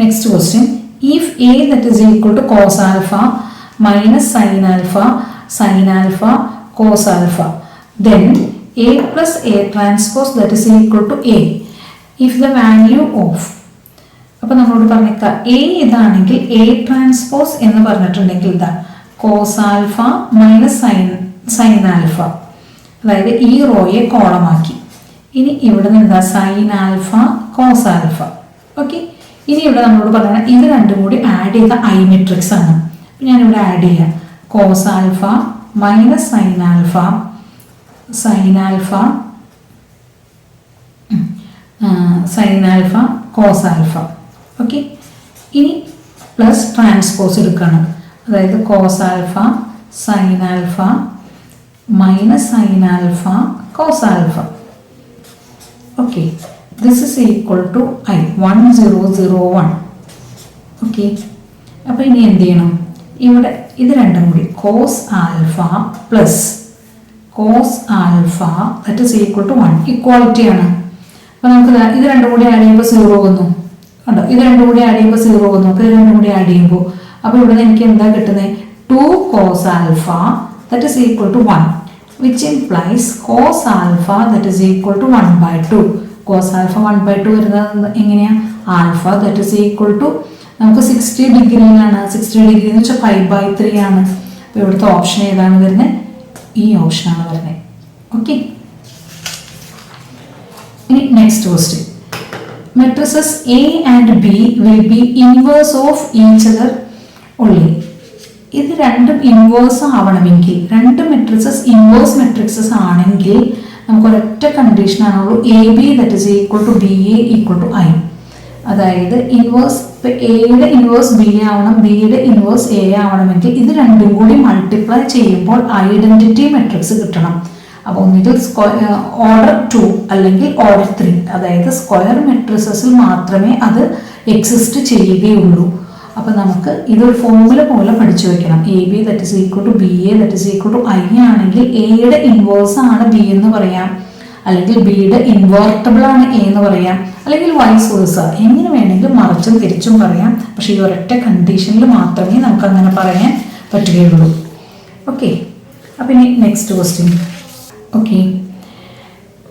Next question. If A that is equal to cos alpha minus sin alpha cos alpha, then A plus A transpose that is equal to A if the value of, അപ്പോൾ നമ്മളോട് പറഞ്ഞേക്കാം A ഇതാണെങ്കിൽ A transpose എന്ന് പറഞ്ഞിട്ടുണ്ടെങ്കിൽ ഇതാ cos alpha minus sine alpha, അതായത് ഈ റോയെ കോളമാക്കി. ഇനി ഇവിടെ നിന്ന് എന്താ sine alpha cos alpha. Okay, ഇനി ഇവിടെ നമ്മളോട് പറഞ്ഞാൽ ഇത് രണ്ടും കൂടി ആഡ് ചെയ്ത ഐ മെട്രിക്സ് ആണ്. അപ്പം ഞാനിവിടെ ആഡ് ചെയ്യാം cos alpha minus sine alpha sine alpha cos alpha. Okay, ഇനി പ്ലസ് ട്രാൻസ്പോസ് എടുക്കണം, അതായത് cos alpha sine alpha minus sine alpha cos alpha. Okay, this is equal to i 1001. Okay, അപ്പോൾ ഇനി എന്ത് ചെയ്യണം, ഇവിടെ ഇത് രണ്ടും കൂടി cos alpha plus cos alpha that is equal to 1 ഇക്വാളിറ്റിയാണ്. അപ്പോൾ നമുക്ക് ഇത് രണ്ടും കൂടി ആഡ് ചെയ്യുമ്പോൾ 0 വന്നു കണ്ടോ, ഇത് രണ്ടും കൂടി ആഡ് ചെയ്യുമ്പോൾ 0 വന്നു. അപ്പോൾ ഇത് രണ്ടും കൂടി ആഡ് ചെയ്യുമ്പോൾ അപ്പോൾ ഇവിടെ എനിക്ക് എന്താ കിട്ടുന്നത് 2 cos alpha that is equal to 1 which implies cos alpha that is equal to 1/2. Cos alpha 1/2 വരുന്നത് എങ്ങനെയാണ്, alpha that is equal to നമുക്ക് 60 ഡിഗ്രിയിലാണ്. 60 ഡിഗ്രി എന്ന് വെച്ചാൽ 5/3 ആണ്. അപ്പോൾ ഇവിടുത്തെ ഓപ്ഷൻ ഏതാണ് വരുന്നത്, ഈ ഓപ്ഷനാണ് വരുന്നത്. ഓക്കെ, ഇനി next question. Matrices A and B will be inverse of each other only. ഇത് രണ്ടും ഇൻവേഴ്സ് ആവണമെങ്കിൽ, രണ്ട് മെട്രിക്സസ് ഇൻവേഴ്സ് മെട്രിക്സസ് ആണെങ്കിൽ നമുക്ക് ഒരൊറ്റ കണ്ടീഷനാണുള്ളൂ, A B that is equal to B A equal to I. അതായത് ഇൻവേഴ്സ് എയുടെ ഇൻവേഴ്സ് ബി ആവണം, ബിയുടെ ഇൻവേഴ്സ് എ ആവണമെങ്കിൽ ഇത് രണ്ടും കൂടി മൾട്ടിപ്ലൈ ചെയ്യുമ്പോൾ ഐഡന്റിറ്റി മെട്രിക്സ് കിട്ടണം. അപ്പോൾ ഒന്നുകിൽ ഓർഡർ 2 അല്ലെങ്കിൽ ഓർഡർ 3, അതായത് സ്ക്വയർ മെട്രിസസിൽ മാത്രമേ അത് എക്സിസ്റ്റ് ചെയ്യുകയുള്ളൂ. അപ്പോൾ നമുക്ക് ഇതൊരു ഫോർമുല പോലെ പഠിച്ചു വെക്കണം. A B that is equal to B a that is equal to i ആണെങ്കിൽ എയുടെ ഇൻവേഴ്സ് ആണ് ബി എന്ന് പറയാം, അല്ലെങ്കിൽ ബിയുടെ ഇൻവേർട്ടബിൾ ആണ് എ എന്ന് പറയാം, അല്ലെങ്കിൽ വൈസ് വേഴ്സ, എങ്ങനെ വേണമെങ്കിലും മറിച്ചും തിരിച്ചും പറയാം. പക്ഷേ ഈ ഒരൊറ്റ കണ്ടീഷനിൽ മാത്രമേ നമുക്ക് അങ്ങനെ പറയാൻ പറ്റുകയുള്ളൂ. ഓക്കെ, അപ്പോൾ ഇനി next question. Okay,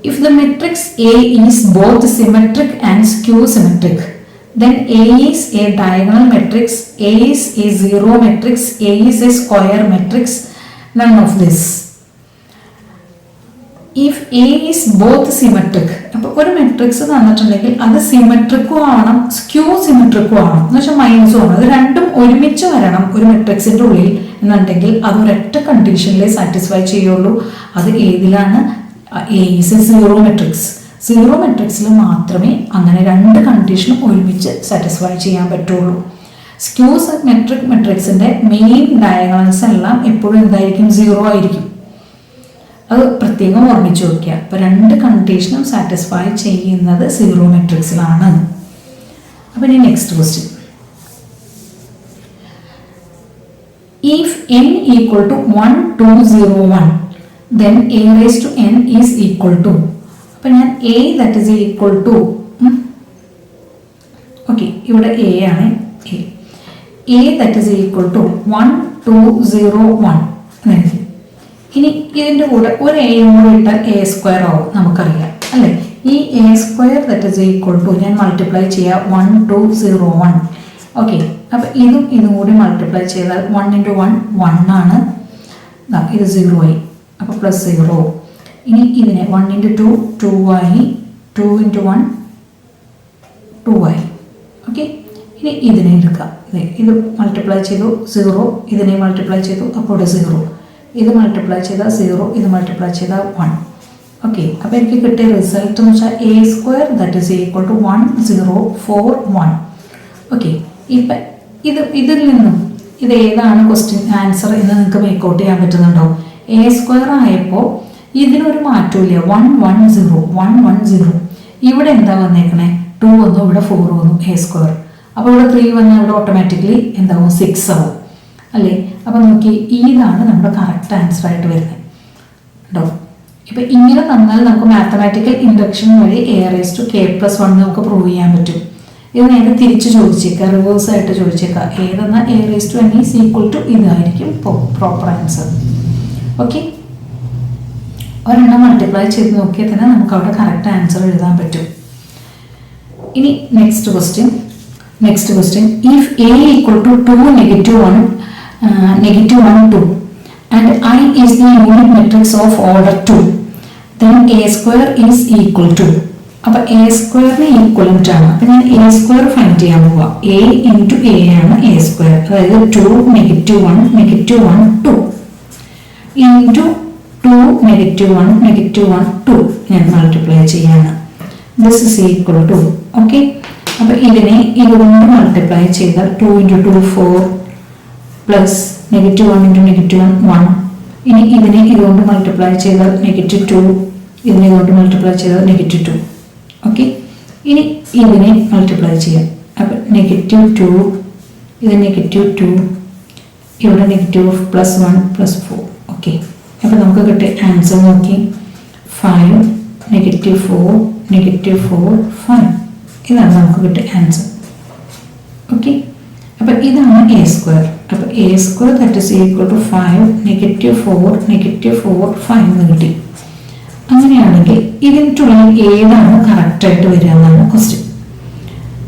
if the matrix A is both symmetric and skew symmetric, then A is a diagonal matrix, A is a zero matrix, A is a square matrix, none of this. If A is both symmetric, അപ്പോൾ ഒരു matrix തന്നിട്ടുണ്ടെങ്കിൽ അത് സിമെട്രിക്കും ആവണം skew സിമെട്രിക്കും ആവണം, എന്ന് വെച്ചാൽ മൈനസും ആണ്. അത് രണ്ടും ഒരുമിച്ച് വരണം ഒരു മെട്രിക്സിൻ്റെ ഉള്ളിൽ എന്നുണ്ടെങ്കിൽ അത് ഒരൊറ്റ കണ്ടീഷനിലേ സാറ്റിസ്ഫൈ ചെയ്യുള്ളൂ. അത് ഏതിലാണ്, A is a zero matrix. Zero മെട്രിക്സിൽ മാത്രമേ അങ്ങനെ രണ്ട് കണ്ടീഷനും ഒരുമിച്ച് സാറ്റിസ്ഫൈ ചെയ്യാൻ പറ്റുള്ളൂ. സ്ക്യൂ മെട്രിക് മെട്രിക്സിൻ്റെ മെയിൻ ഡയഗണൽസ് എല്ലാം എപ്പോഴും എന്തായിരിക്കും, 0 ആയിരിക്കും. അത് പ്രത്യേകം ഓർമ്മിച്ച് വയ്ക്കുക. അപ്പോൾ രണ്ട് കണ്ടീഷനും സാറ്റിസ്ഫൈ ചെയ്യുന്നത് സീറോ മെട്രിക്സിലാണ്. അപ്പോൾ ഇനി next question. If n equal to 1 2 0 1 then a raised to n is equal to, അപ്പോൾ ഞാൻ a that is equal to, okay ഇവിടെ എ ആണ്, a that is equal to 1 2 0 1 എന്നെഴുതി. ഇനി ഇതിൻ്റെ കൂടെ ഒരു എയും കൂടി ഇട്ടാൽ എ സ്ക്വയർ ആവും, നമുക്കറിയാം അല്ലേ. ഈ a square that is equal to ഞാൻ മൾട്ടിപ്ലൈ ചെയ്യുക 1 2 0 1. ഓക്കെ, അപ്പോൾ ഇതും കൂടി മൾട്ടിപ്ലൈ ചെയ്താൽ 1 × 1 1 ആണ്, ഇത് 0 ആയി, അപ്പോൾ പ്ലസ് 0. ഇനി ഇതിനെ 1 × 2 2 ആയി, 2 × 1 2 ആയി. ഓക്കെ, ഇനി ഇതിനെ എടുക്കാം, ഇത് മൾട്ടിപ്ലൈ ചെയ്തു 0, ഇതിനെ മൾട്ടിപ്ലൈ ചെയ്തു അപ്പോൾ 0, ഇത് മൾട്ടിപ്ലൈ ചെയ്താൽ 0, ഇത് മൾട്ടിപ്ലൈ ചെയ്താൽ 1. ഓക്കെ, അപ്പോൾ എനിക്ക് കിട്ടിയ റിസൾട്ട് എന്ന് വെച്ചാൽ a square that is equal to 1041. Okay, ഇപ്പം ഇതിൽ നിന്നും ഇത് ഏതാണ് ക്വസ്റ്റ്യൻ ആൻസർ എന്ന് നിങ്ങൾക്ക് മേക്കൗട്ട് ചെയ്യാൻ പറ്റുന്നുണ്ടോ? എ സ്ക്വയർ ആയപ്പോൾ ഇതിനൊരു മാറ്റമില്ല, 110. ഇവിടെ എന്താ വന്നേക്കണേ, 2 വന്നു, ഇവിടെ 4 വന്നു, എ സ്ക്വയർ. അപ്പോൾ ഇവിടെ 3 വന്നാൽ ഇവിടെ ഓട്ടോമാറ്റിക്കലി എന്താവും, 6 ആവും അല്ലേ. അപ്പോൾ നോക്കി, ഇതാണ് നമ്മുടെ കറക്റ്റ് ആൻസർ ആയിട്ട് വരുന്നത് കേട്ടോ. ഇപ്പം ഇങ്ങനെ തന്നാൽ നമുക്ക് മാത്തമാറ്റിക്കൽ ഇൻഡക്ഷൻ വഴി a⁻k+1 നമുക്ക് പ്രൂവ് ചെയ്യാൻ പറ്റും. ഇത് നേരെ തിരിച്ച് ചോദിച്ചേക്കാം, റിവേഴ്സ് ആയിട്ട് ചോദിച്ചേക്കാം. ഏതെന്നാൽ a⁻n ഈസ് ഈക്വൽ ടു ഇതായിരിക്കും പ്രോപ്പർ ആൻസർ. ഓക്കെ, ഒരെണ്ണം മൾട്ടിപ്ലൈ ചെയ്ത് നോക്കിയാൽ തന്നെ നമുക്ക് അവിടെ കറക്റ്റ് ആൻസർ എഴുതാൻ പറ്റും. ഇനി next question if A equal to 2 -1 -1 2 and I is the unit matrix of order 2 then a square is equal to, അപ്പോൾ എ സ്ക്വയറിന് ഈക്വലന്റ് ആണ്. അപ്പോൾ ഞാൻ എ സ്ക്വയർ ഫൈൻഡ് ചെയ്യാൻ പോവാം. എ ഇൻറ്റു എ ആണ് എ സ്ക്വയർ, അതായത് 2 -1 -1 2 ഇൻറ്റു 2 -1 -1 2 ഞാൻ മൾട്ടിപ്ലൈ ചെയ്യാണ്. This is equal to, okay. അപ്പോൾ ഇതിനെ ഇതുകൊണ്ട് മൾട്ടിപ്ലൈ ചെയ്താൽ 2 × 2 4 പ്ലസ് -1 × -1 1. ഇനി ഇതിനെ ഇതുകൊണ്ട് മൾട്ടിപ്ലൈ ചെയ്താൽ -2, ഇതിനെ ഇതുകൊണ്ട് മൾട്ടിപ്ലൈ ചെയ്താൽ -2, ഓക്കെ. ഇനി ഇതിനെ മൾട്ടിപ്ലൈ ചെയ്യാം. അപ്പോൾ -2 ഇത് -2 ഇവിടെ -1 + 4, ഓക്കെ. അപ്പോൾ നമുക്ക് കിട്ടിയ ആൻസർ നോക്കി 5 -4 -4 5 ഇതാണ് നമുക്ക് കിട്ടിയ ആൻസർ, ഓക്കെ. അപ്പോൾ ഇതാണ് എ സ്ക്വയർ. അപ്പോൾ a square that is equal to 5 -4 -4 5 എന്ന് കിട്ടി. അങ്ങനെയാണെങ്കിൽ ഇതിനുള്ളിൽ ഏതാണ് കറക്റ്റായിട്ട് വരിക എന്നാണ് ക്വസ്റ്റ്യൻ.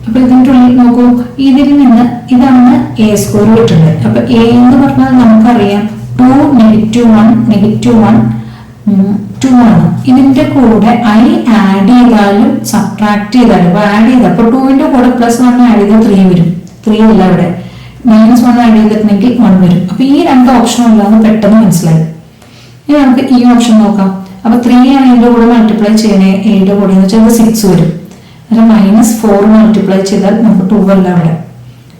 അപ്പോൾ ഇതിനുള്ളിൽ നോക്കൂ, ഇതിൽ നിന്ന് ഇതാണ് എ സ്ക്വയർ കിട്ടുന്നത്. അപ്പോൾ എ എന്ന് പറഞ്ഞാൽ നമുക്കറിയാം 2 -1 -1 2 ആണ്. ഇതിന്റെ കൂടെ ഐ ആഡ് ചെയ്താലും സബ്ട്രാക്ട് ചെയ്താലും, അപ്പോൾ ആഡ് ചെയ്താൽ അപ്പോൾ 2ന്റെ കൂടെ +1 ആഡ് ചെയ്താൽ 3 വരും. 3 അല്ല, ഇവിടെ -1 ആഡ് ചെയ്തിട്ടുണ്ടെങ്കിൽ 1 വരും. അപ്പോൾ ഈ രണ്ട് ഓപ്ഷനും ഉള്ളതെന്ന് പെട്ടെന്ന് മനസ്സിലായി. ഇനി നമുക്ക് ഈ ഓപ്ഷൻ നോക്കാം. അപ്പോൾ 3 ആണ് ഇതിന്റെ കൂടെ മൾട്ടിപ്ലൈ ചെയ്യണേ, എയുടെ കൂടെ എന്ന് വെച്ചാൽ 6 വരും. അതായത് -4 മൾട്ടിപ്ലൈ ചെയ്താൽ നമുക്ക് 2 അല്ല അവിടെ,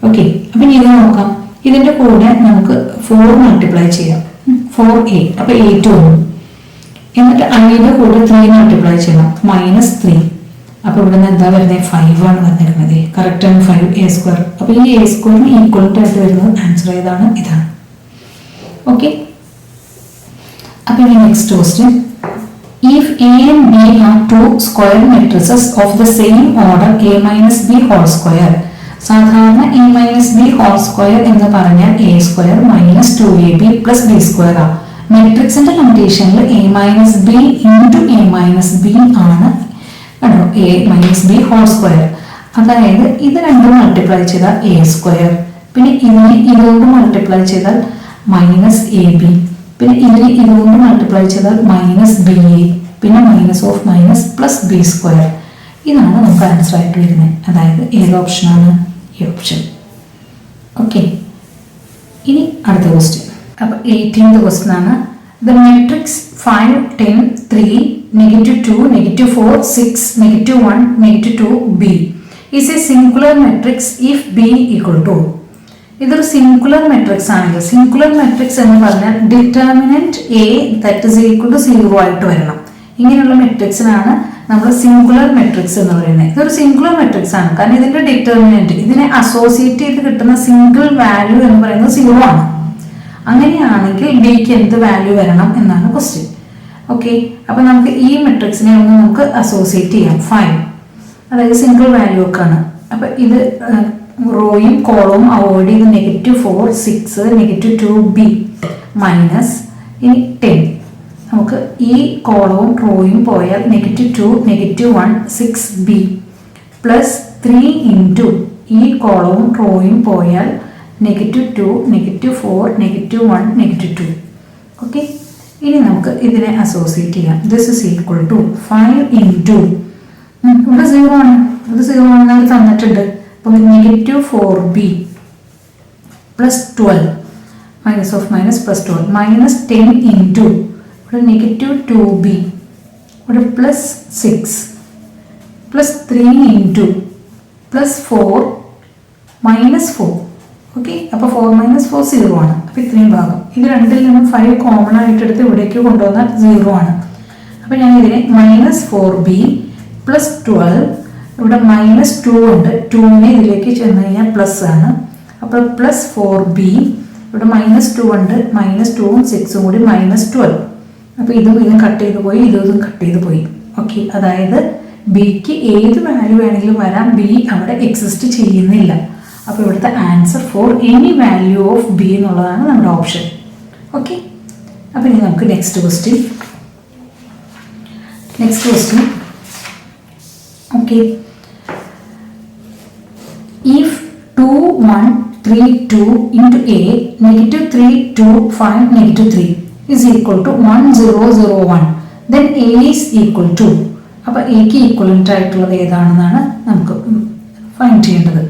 ഓക്കെ. അപ്പം ഇത് നോക്കാം. ഇതിന്റെ കൂടെ നമുക്ക് 4 മൾട്ടിപ്ലൈ ചെയ്യാം, 4a, അപ്പോൾ 8 വരും. എന്നിട്ട് ഐയുടെ കൂടെ 3 മൾട്ടിപ്ലൈ ചെയ്യണം, -3. അപ്പോൾ ഇവിടെ നിന്ന് എന്താ വരുന്നത്? 5 ആണ് വന്നിരിക്കുന്നത്. കറക്റ്റ് ആണ് 5 എ സ്ക്വയർ. അപ്പോൾ ഈ എ സ്ക്വയറിന് ഈക്വലന്റ് ആയിട്ട് വരുന്നത് ആൻസർ ഏതാണ്? ഇതാണ്, ഓക്കെ. അപ്പോൾ ഇനി next question, if a and b are two square matrices of the same order a minus b whole square, സാധാരണ a minus b whole square എന്ന് പറഞ്ഞാൽ a square minus 2ab plus b square ആ. മെട്രിക്സിന്റെ കണ്ടീഷനിൽ a minus b into a minus b ആണ് കേട്ടോ, a minus b whole square. അതായത് ഇത് രണ്ടും മൾട്ടിപ്ലൈ ചെയ്താൽ a square, പിന്നെ ഇതിനെ ഇതുകൊണ്ട് മൾട്ടിപ്ലൈ ചെയ്താൽ -ab, പിന്നെ ഇതിനെ ഇതുകൊണ്ട് മൾട്ടിപ്ലൈ ചെയ്താൽ -ba, പിന്നെ -(-) b സ്ക്വയർ. ഇതാണ് നമുക്ക് ആൻസർ ആയിട്ട് വരുന്നത്. അതായത് ഏത് ഓപ്ഷനാണ്? ഈ ഓപ്ഷൻ, ഓക്കെ. ഇനി അടുത്ത ക്വസ്റ്റ്യൻ. അപ്പോൾ 18th ക്വസ്റ്റ്യൻ ആണ്. The matrix 5 10 3 -2 -4 6 -1 -2 b is a singular matrix if b equal to. ഇതൊരു സിംഗുലർ മെട്രിക്സ് ആണെങ്കിൽ, സിംഗുലർ മെട്രിക്സ് എന്ന് പറഞ്ഞാൽ determinant a that is equal to 0 ആയിട്ട് വരണം. ഇങ്ങനെയുള്ള മെട്രിക്സിനാണ് നമ്മൾ സിംഗുലർ മെട്രിക്സ് എന്ന് പറയുന്നത്. ഇതൊരു സിംഗുലർ മെട്രിക്സ് ആണ്, കാരണം ഇതിന്റെ ഡിറ്റർമിനന്റ്, ഇതിനെ അസോസിയേറ്റ് ചെയ്ത് കിട്ടുന്ന സിംഗിൾ വാല്യൂ എന്ന് പറയുന്നത് 0 ആണ്. അങ്ങനെയാണെങ്കിൽ ബിക്ക് എന്ത് വാല്യൂ വരണം എന്നാണ് ക്വസ്റ്റ്യൻ, ഓക്കെ. അപ്പൊ നമുക്ക് ഈ മെട്രിക്സിനെ ഒന്ന് നമുക്ക് അസോസിയേറ്റ് ചെയ്യാം. 5 അതായത് സിംഗിൾ വാല്യൂ ഒക്കെ ആണ്. അപ്പൊ ഇത് റോയും കോളവും അവോയ്ഡ് ചെയ്ത് -4 6 -2b മൈനസ് ഇനി 10. നമുക്ക് ഈ കോളവും റോയും പോയാൽ -2 -1 6b പ്ലസ് 3 ഇൻറ്റു ഈ കോളവും റോയും പോയാൽ -2 -4 -1 -2, ഓക്കെ. ഇനി നമുക്ക് ഇതിനെ അസോസിയേറ്റ് ചെയ്യാം. This is equal to 5 into ഇവിടെ 0 ആണ്, ഇത് 0 ആണെന്ന് തന്നിട്ടുണ്ട്. അപ്പോൾ -4b പ്ലസ് 12 -(-) പ്ലസ് 12 -10 ഇൻറ്റു ഇവിടെ -2b ഇവിടെ plus 6 plus 3 into plus 4 -4, okay. അപ്പോൾ 4 - 4 0 ആണ്. അപ്പോൾ ഇത്രയും ഭാഗം ഇത് രണ്ടിൽ നിന്നും 5 കോമൺ ആയിട്ട് എടുത്ത് ഇവിടേക്ക് കൊണ്ടുവന്നാൽ 0 ആണ്. അപ്പോൾ ഞാൻ ഇതിനെ -4b പ്ലസ് 12, ഇവിടെ -2 ഉണ്ട്, 2നെ ഇതിലേക്ക് ചെന്ന് കഴിഞ്ഞാൽ പ്ലസ് ആണ്. അപ്പോൾ പ്ലസ് 4b ഇവിടെ -2 ഉണ്ട്, -2ഉം 6ഉം കൂടി -12. അപ്പോൾ ഇതും കട്ട് ചെയ്ത് പോയി, ഇതും കട്ട് ചെയ്ത് പോയി, ഓക്കെ. അതായത് ബിക്ക് ഏത് വാല്യൂ വേണമെങ്കിലും വരാം, ബി അവിടെ എക്സിസ്റ്റ് ചെയ്യുന്നില്ല. അപ്പോൾ ഇവിടുത്തെ answer for any value of B എന്നുള്ളതാണ് നമ്മുടെ ഓപ്ഷൻ, ഓക്കെ. അപ്പോൾ ഇനി നമുക്ക് next question. Next question. Okay. If 2, 1, 3, 2 into A, negative 3, 2, 5, negative 3 is equal to 1, 0, 0, 1, then A is equal to, അപ്പോൾ എക്ക് ഈക്വലൻ്റ് ആയിട്ടുള്ളത് ഏതാണെന്നാണ് നമുക്ക് ഫൈൻഡ് ചെയ്യേണ്ടത്.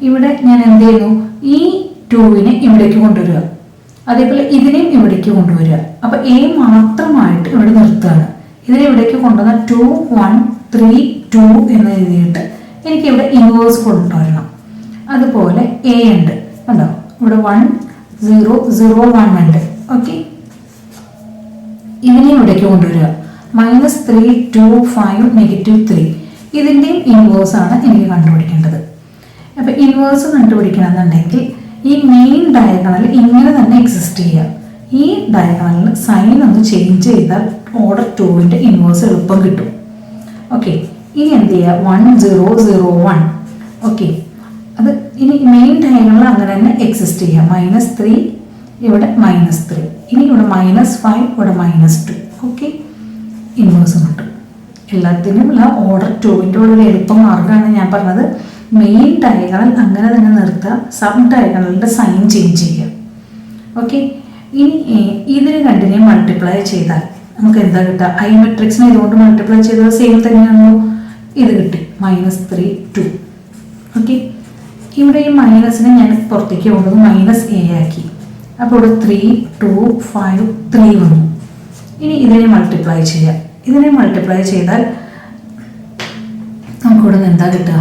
ഇവിടെ ഞാൻ എന്ത് ചെയ്യുന്നു, ഈ 2വിനെ ഇവിടേക്ക് കൊണ്ടുവരിക, അതേപോലെ ഇതിനെയും ഇവിടേക്ക് കൊണ്ടുവരിക. അപ്പോൾ എ മാത്രമായിട്ട് ഇവിടെ നിർത്തുകയാണ്. ഇതിനെ ഇവിടേക്ക് കൊണ്ടുവന്ന 2, 1, 3, 2 എന്ന് എഴുതിയിട്ട് എനിക്ക് ഇവിടെ ഇൻവേഴ്സ് കൊണ്ടുവരണം. അതുപോലെ എ ഉണ്ട്, കണ്ടോ ഇവിടെ 1, 0, 0, 1 ഉണ്ട്. ഓക്കെ, ഇതിനെ ഇവിടേക്ക് കൊണ്ടുവരിക. -3, 2, 5, -3 ഇതിൻ്റെയും ഇൻവേഴ്സ് ആണ് എനിക്ക് കണ്ടുപിടിക്കേണ്ടത്. അപ്പോൾ ഇൻവേഴ്സ് കണ്ടുപിടിക്കണമെന്നുണ്ടെങ്കിൽ ഈ മെയിൻ ഡയഗണൽ ഇങ്ങനെ തന്നെ എക്സിസ്റ്റ് ചെയ്യുക. ഈ ഡയഗണലിൽ സൈൻ ഒന്ന് ചേഞ്ച് ചെയ്താൽ ഓർഡർ 2ൻ്റെ ഇൻവേഴ്സ് എളുപ്പം കിട്ടും. ഓക്കെ, ഇനി എന്ത് ചെയ്യുക, 1, 0, 0, 1. ഓക്കെ, അത് ഇനി മെയിൻ ഡയഗണൽ അങ്ങനെ തന്നെ എക്സിസ്റ്റ് ചെയ്യുക. -3 ഇവിടെ -3, ഇനി ഇവിടെ -5 ഇവിടെ -2. ഓക്കെ, ഇൻവേഴ്സ് കിട്ടും. എല്ലാത്തിനും ഉള്ള ഓർഡർ 2ൻ്റെ ഉള്ള ഒരു എളുപ്പ മാർഗ്ഗമാണ് ഞാൻ പറഞ്ഞത്. മെയിൻ ഡയഗണൽ അങ്ങനെ തന്നെ നിർത്തുക, സബ് ഡയഗണലിൻ്റെ സൈൻ ചേഞ്ച് ചെയ്യുക. ഓക്കെ, ഇനി ഇതിന് രണ്ടിനെയും മൾട്ടിപ്ലൈ ചെയ്താൽ നമുക്ക് എന്താ കിട്ടുക, ഐ മെട്രിക്സിനെ ഇതുകൊണ്ട് മൾട്ടിപ്ലൈ ചെയ്താൽ സെയിം തന്നെയാണല്ലോ. ഇത് കിട്ടി -3, 2. ഓക്കെ, ഇവിടെ ഈ മൈനസിനെ ഞാൻ പുറത്തേക്ക് കൊണ്ടുവന്ന് -a ആക്കി. അപ്പോൾ ഇവിടെ 3, 2, 5, 3 വന്നു. ഇനി ഇതിനെ മൾട്ടിപ്ലൈ ചെയ്യാം. ഇതിനെ മൾട്ടിപ്ലൈ ചെയ്താൽ നമുക്കിവിടെ നിന്ന് എന്താ കിട്ടുക,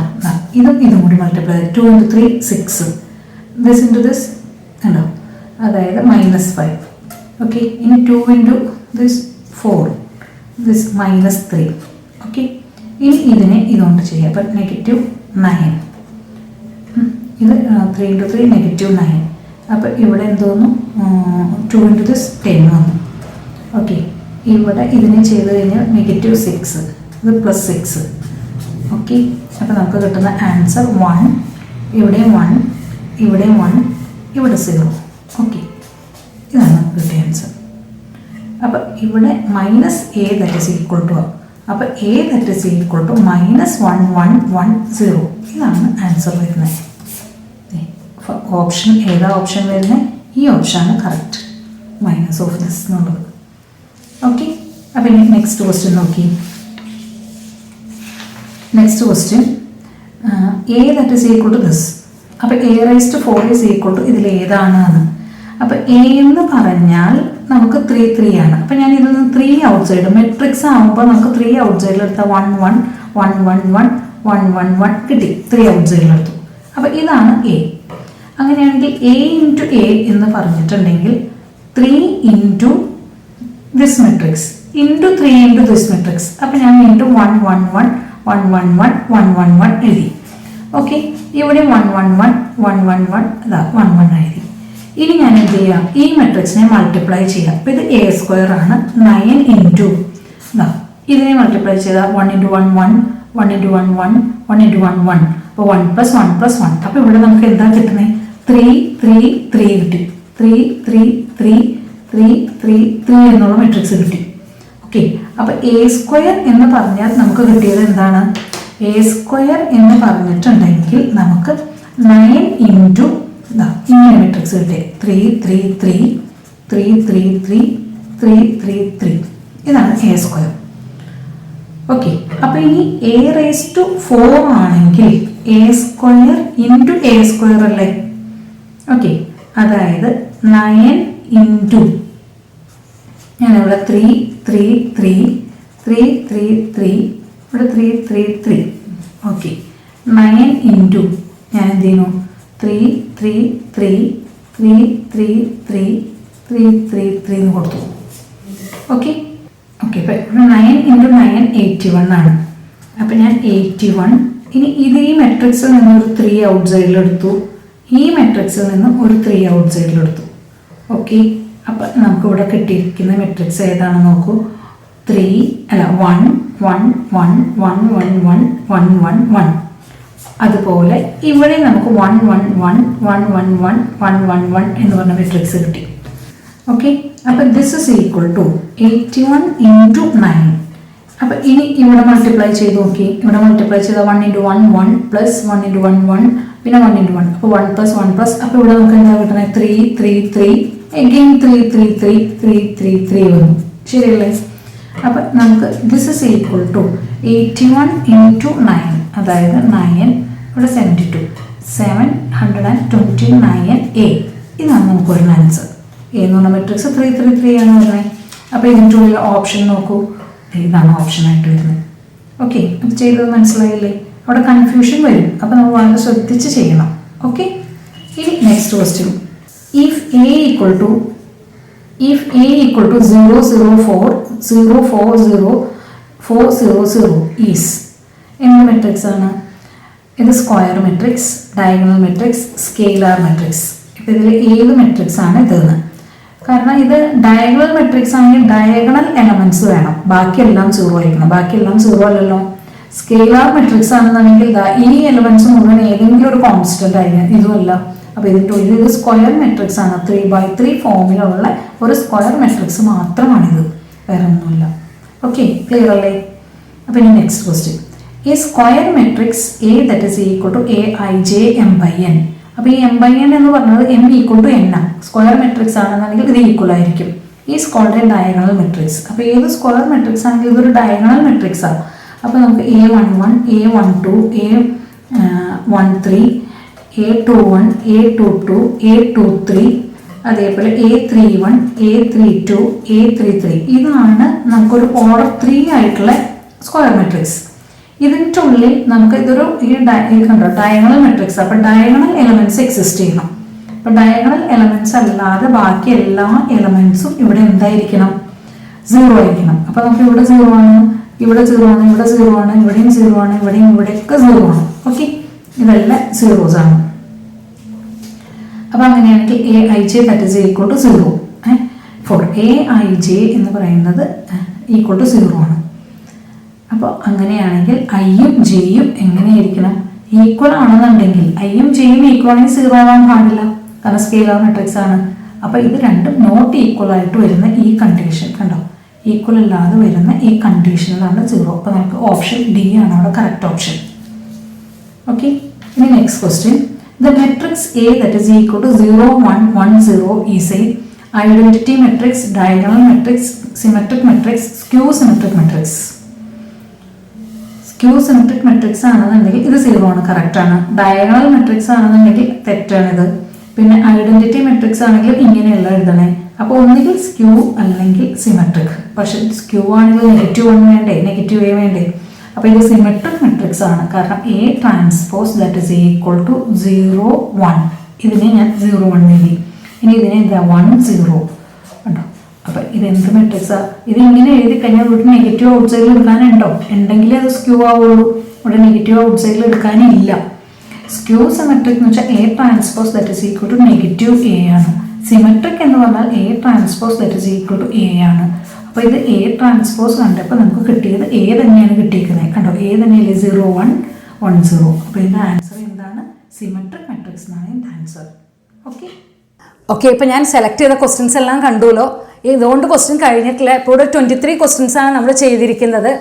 ഇതും കൂടി multiply 2 into 3, 6, this into this കണ്ടോ, അതായത് -5. ഓക്കെ, ഇനി 2 into ദിസ് 4, ദിസ് -3. ഓക്കെ, ഇനി ഇതിനെ ഇതുകൊണ്ട് ചെയ്യാം. അപ്പം -9, ഇത് 3 into 3 -9. അപ്പം ഇവിടെ എന്തോന്നു, 2 into ദിസ് 10 വന്നു. ഓക്കെ, ഇവിടെ ഇതിനെ ചെയ്ത് കഴിഞ്ഞാൽ -6, ഇത് +6. ഓക്കെ, അപ്പോൾ നമുക്ക് കിട്ടുന്ന ആൻസർ 1, ഇവിടെ 1, ഇവിടെ 1, ഇവിടെ 0. ഓക്കെ, ഇതാണ് നമുക്ക് കിട്ടിയ ആൻസർ. അപ്പോൾ ഇവിടെ -a that is equal to, അപ്പോൾ a that is equal to -1110. ഇതാണ് ആൻസർ വരുന്നത്. ഓപ്ഷൻ ഏതാ ഓപ്ഷൻ വരുന്നത്, ഈ ഓപ്ഷനാണ് കറക്റ്റ്, മൈനസ് ഓഫ് ദിസ് എന്നുള്ളത്. ഓക്കെ, അപ്പോൾ ഇനി നെക്സ്റ്റ് ക്വസ്റ്റ്യൻ നോക്കി. Next question, a that is equal to this. അപ്പോൾ a raised to 4 is equal to ഇതിൽ ഏതാണ്? അപ്പോൾ a എന്ന് പറഞ്ഞാൽ നമുക്ക് 3, 3 ആണ്. അപ്പോൾ ഞാൻ ഇതിൽ നിന്ന് 3 ഔട്ട്സൈഡ്, മെട്രിക്സ് ആകുമ്പോൾ നമുക്ക് 3 ഔട്ട്സൈഡിൽ എടുത്താൽ 1, 1, 1, 1, 1, 1, 1, 1 കിട്ടി. 3 ഔട്ട്സൈഡിൽ എടുത്തു. അപ്പോൾ ഇതാണ് a. അങ്ങനെയാണെങ്കിൽ a into a എന്ന് പറഞ്ഞിട്ടുണ്ടെങ്കിൽ 3 into this matrix into 3 into this matrix. അപ്പോൾ ഞാൻ വീണ്ടും 1, 1, 1, 1, 1, 1, 1, 1, 1 എഴുതി. ഓക്കെ, ഇവിടെ 1, 1, 1, 1, 1, 1, ഇതാ 1, 1 എഴുതി. ഇനി ഞാൻ എന്ത് ചെയ്യാം, ഈ മെട്രിക്സിനെ മൾട്ടിപ്ലൈ ചെയ്യാം. അപ്പോൾ ഇത് a² ആണ്. 9 into ഇതാ ഇതിനെ മൾട്ടിപ്ലൈ ചെയ്താൽ 1 into 1, 1, 1 into 1, 1, 1 into 1, 1. അപ്പോൾ 1 + 1 + 1. അപ്പോൾ ഇവിടെ നമുക്ക് എന്താ കിട്ടുന്നത്, 3, 3, 3 കിട്ടി. 3, 3, 3, 3, 3, 3 എന്നുള്ള മെട്രിക്സ് കിട്ടി. ഓക്കെ, അപ്പോൾ a² എന്ന് പറഞ്ഞാൽ നമുക്ക് കിട്ടിയത് എന്താണ്, a² എന്ന് പറഞ്ഞിട്ടുണ്ടെങ്കിൽ നമുക്ക് 9 into ഇങ്ങനെ മെട്രിക്സ് കിട്ടി. 3, 3, 3, 3, 3, 3, 3, 3, 3. ഇതാണ് a². ഓക്കെ, അപ്പോൾ ഇനി a raised to 4 ആണെങ്കിൽ a² into a² അല്ലേ. ഓക്കെ, അതായത് 9 into ഞാനിവിടെ 3, 3, 3, 3, 3, 3, ഇവിടെ 3, 3, 3. ഓക്കെ, 9 into ഞാൻ എന്ത് ചെയ്യുന്നു, 3, 3, 3, 3, 3, 3, 3, 3, 3 എന്ന് കൊടുത്തു. ഓക്കെ ഓക്കെ, അപ്പോൾ ഇവിടെ 9 into 9 81 ആണ്. അപ്പോൾ ഞാൻ 81. ഇനി ഇത് ഈ മെട്രിക്സിൽ നിന്ന് ഒരു 3 ഔട്ട്സൈഡിലെടുത്തു, ഈ മെട്രിക്സിൽ നിന്ന് ഒരു 3 ഔട്ട്സൈഡിലെടുത്തു. ഓക്കെ, അപ്പോൾ നമുക്കിവിടെ കിട്ടിയിരിക്കുന്ന മെട്രിക്സ് ഏതാണെന്ന് നോക്കൂ. 1, 1, 1, 1, 1, 1, 1, 1, 1. അതുപോലെ ഇവിടെ നമുക്ക് 1, 1, 1, 1, 1, 1, 1, 1, 1 എന്ന് പറഞ്ഞ മെട്രിക്സ് കിട്ടി. ഓക്കെ, അപ്പോൾ this is equal to 81 into 9. അപ്പോൾ ഇനി ഇവിടെ മൾട്ടിപ്ലൈ ചെയ്ത് നോക്കി. ഇവിടെ മൾട്ടിപ്ലൈ ചെയ്താൽ 1 × 1 1 പ്ലസ് 1 × 1 1 പിന്നെ 1 × 1. അപ്പോൾ 1 + 1 പ്ലസ്, അപ്പോൾ ഇവിടെ നമുക്ക് എന്താ കിട്ടുന്നത്? 3 3 3 എഗെയിൻ 3 3 3 3 3 3 വന്നു. ശരിയല്ലേ? അപ്പോൾ നമുക്ക് ദിസ് ഇസ് ഈക്വൽ ടു 81 × 9, അതായത് 9 ഇവിടെ 72 729A. ഇതാണ് നമുക്കൊരു ആൻസർ. എന്ന് പറഞ്ഞ മെട്രിക്സ് 3 3 3 ആണ് വരുന്നത്. അപ്പോൾ ഇതിൻ്റെ ഉള്ളിൽ ഓപ്ഷൻ നോക്കൂ, ഇതാണ് ഓപ്ഷനായിട്ട് വരുന്നത്. ഓക്കെ, അത് ചെയ്തത് മനസ്സിലായില്ലേ? അവിടെ കൺഫ്യൂഷൻ വരും, അപ്പോൾ നമ്മൾ വളരെ ശ്രദ്ധിച്ച് ചെയ്യണം. ഓക്കെ, ഇനി next question. If A equal to 0 0 4 0 4 0 4 0 0 is എന്ത് മെട്രിക്സ് ആണ്? ഇത് square matrix, diagonal matrix, scalar matrix. ഇപ്പോൾ ഇതിൽ ഏത് മെട്രിക്സ് ആണ് ഇതെന്ന്? കാരണം ഇത് ഡയഗണൽ മെട്രിക്സ് ആണെങ്കിൽ ഡയഗണൽ എലമെന്റ്സ് വേണം, ബാക്കിയെല്ലാം സീറോ ആയിരിക്കണം. ബാക്കിയെല്ലാം സീറോ അല്ലല്ലോ. സ്കെയിലാർ മെട്രിക്സ് ആണെന്നുണ്ടെങ്കിൽ ഈ എലമെന്റ്സ് മുഴുവൻ ഏതെങ്കിലും ഒരു കോൺസ്റ്റന്റ് ആയിരിക്കും, ഇതുമല്ല. അപ്പോൾ ഇതിൻ്റെ ഉള്ളിൽ ഇത് സ്ക്വയർ മെട്രിക്സ് ആണ്. 3/3 ഫോമിലുള്ള ഒരു സ്ക്വയർ മെട്രിക്സ് മാത്രമാണിത്, വേറെ ഒന്നുമില്ല. ഓക്കെ, ക്ലിയർ അല്ലേ? അപ്പോൾ ഇനി നെക്സ്റ്റ് ക്വസ്റ്റ്യൻ. ഈ square matrix A that is equal to Aij m/n. അപ്പോൾ ഈ m/n എന്ന് പറഞ്ഞത് m equal to n ആണ്. സ്ക്വയർ മെട്രിക്സ് ആണെന്നുണ്ടെങ്കിൽ ഇത് ഈക്വൽ ആയിരിക്കും. ഈ സ്ക്വയർ ഡയഗണൽ മെട്രിക്സ്. അപ്പോൾ ഏത് സ്ക്വയർ മെട്രിക്സ് ആണെങ്കിൽ ഇതൊരു ഡയഗണൽ മെട്രിക്സ് ആണ്. അപ്പോൾ നമുക്ക് A11 A12 A13 A21 A22 A23 അതേപോലെ A31 A32 A33 ഇതാണ് നമുക്കൊരു ഓർഡർ 3 ആയിട്ടുള്ള സ്ക്വയർ മെട്രിക്സ്. ഇതിൻ്റെ ഉള്ളിൽ നമുക്ക് ഇതൊരു കണ്ടോ ഡയഗണൽ മെട്രിക്സ്. അപ്പോൾ ഡയഗണൽ എലമെന്റ്സ് എക്സിസ്റ്റ് ചെയ്യണം. അപ്പോൾ ഡയഗണൽ എലമെന്റ്സ് അല്ലാതെ ബാക്കി എല്ലാ എലമെന്റ്സും ഇവിടെ എന്തായിരിക്കണം? 0 ആയിരിക്കണം. അപ്പോൾ നമുക്ക് ഇവിടെ 0 ആണ്, ഇവിടെ 0 ആണ്, ഇവിടെ 0 ആണ്, ഇവിടെയും 0 ആണ്, ഇവിടെയും ഇവിടെയൊക്കെ 0 ആണ്. ഓക്കെ, ഇതെല്ലാം സീറോസ് ആണ്. അപ്പോൾ അങ്ങനെയാണെങ്കിൽ Aij that is equal to 0 for Aij എന്ന് പറയുന്നത് ഈക്വൽ ടു 0 ആണ്. അപ്പോൾ അങ്ങനെയാണെങ്കിൽ ഐയും ജെയും എങ്ങനെയായിരിക്കണം? ഈക്വൽ ആണെന്നുണ്ടെങ്കിൽ ഐയും ജെയും ഈക്വൽ ആണെങ്കിൽ 0 ആവാൻ പാടില്ല, കാരണം സ്കെയിലാർ മെട്രിക്സ് ആണ്. അപ്പോൾ ഇത് രണ്ടും നോട്ട് ഈക്വൽ ആയിട്ട് വരുന്ന ഈ കണ്ടീഷൻ കണ്ടോ, ഈക്വൽ അല്ലാതെ വരുന്ന ഈ കണ്ടീഷനിലാണ് 0. അപ്പോൾ നമുക്ക് ഓപ്ഷൻ ഡി ആണ് അവിടെ കറക്റ്റ് ഓപ്ഷൻ. ഓക്കെ, ഇനി next question. The matrix A that is equal to 0 1 1 0 is a identity matrix, diagonal matrix, symmetric matrix, skew symmetric matrix. Skew symmetric matrix ആണെന്നുണ്ടെങ്കിൽ ഇത് 0 ആണ്, കറക്റ്റ് ആണ്. ഡയഗണൽ മെട്രിക്സ് ആണെന്നുണ്ടെങ്കിൽ തെറ്റാണിത്. പിന്നെ identity matrix ആണെങ്കിലും ഇങ്ങനെയുള്ള എഴുതണേ. അപ്പോൾ ഒന്നുകിൽ സ്ക്യൂ അല്ലെങ്കിൽ സിമെട്രിക്. പക്ഷെ സ്ക്യൂ ആണെങ്കിൽ -1 വേണ്ടേ, -a വേണ്ടേ? അപ്പോൾ ഇത് സിമെട്രിക് മെട്രിക്സ് ആണ്, കാരണം A transpose that is equal to 0 1. ഇതിനെ ഞാൻ 0 1 എഴുതി. ഇനി ഇതിനെ എന്താ 1 0 കണ്ടോ. അപ്പോൾ ഇത് എന്ത് മെട്രിക്സാണ്? ഇത് ഇങ്ങനെ എഴുതി കഴിഞ്ഞാൽ ഇവിടെ നെഗറ്റീവ് ഔട്ട് സൈഡിൽ എടുക്കാനുണ്ടോ? ഉണ്ടെങ്കിലേ അത് സ്ക്യൂ ആവുള്ളൂ. ഇവിടെ നെഗറ്റീവ് ഔട്ട് സൈഡിൽ എടുക്കാനില്ല. സ്ക്യൂ സിമെട്രിക് എന്ന് വെച്ചാൽ A transpose that is equal to -a ആണ്. സിമെട്രിക് എന്ന് പറഞ്ഞാൽ A transpose that is equal to a ആണ്. അപ്പോൾ ഇത് A ട്രാൻസ്പോസ് കണ്ടപ്പോൾ നമുക്ക് കിട്ടിയത് A തന്നെയാണ് കിട്ടിയിരിക്കുന്നത് കണ്ടോ. A തന്നെയല്ലേ 0 1 1 0. അപ്പോൾ ഇതിൻ്റെ ആൻസർ എന്താണ്? സിമെട്രിക് മെട്രിക്സ് എന്നാണ് ഇതിൻ്റെ ആൻസർ. ഓക്കെ ഓക്കെ, ഇപ്പോൾ ഞാൻ സെലക്ട് ചെയ്ത ക്വസ്റ്റ്യൻസ് എല്ലാം കണ്ടുല്ലോ. ഇതുകൊണ്ട് ക്വസ്റ്റ്യൻ കഴിഞ്ഞിട്ടില്ല. ഇപ്പോൾ ഇവിടെ 23 ക്വസ്റ്റ്യൻസ് ആണ് നമ്മൾ ചെയ്തിരിക്കുന്നത്.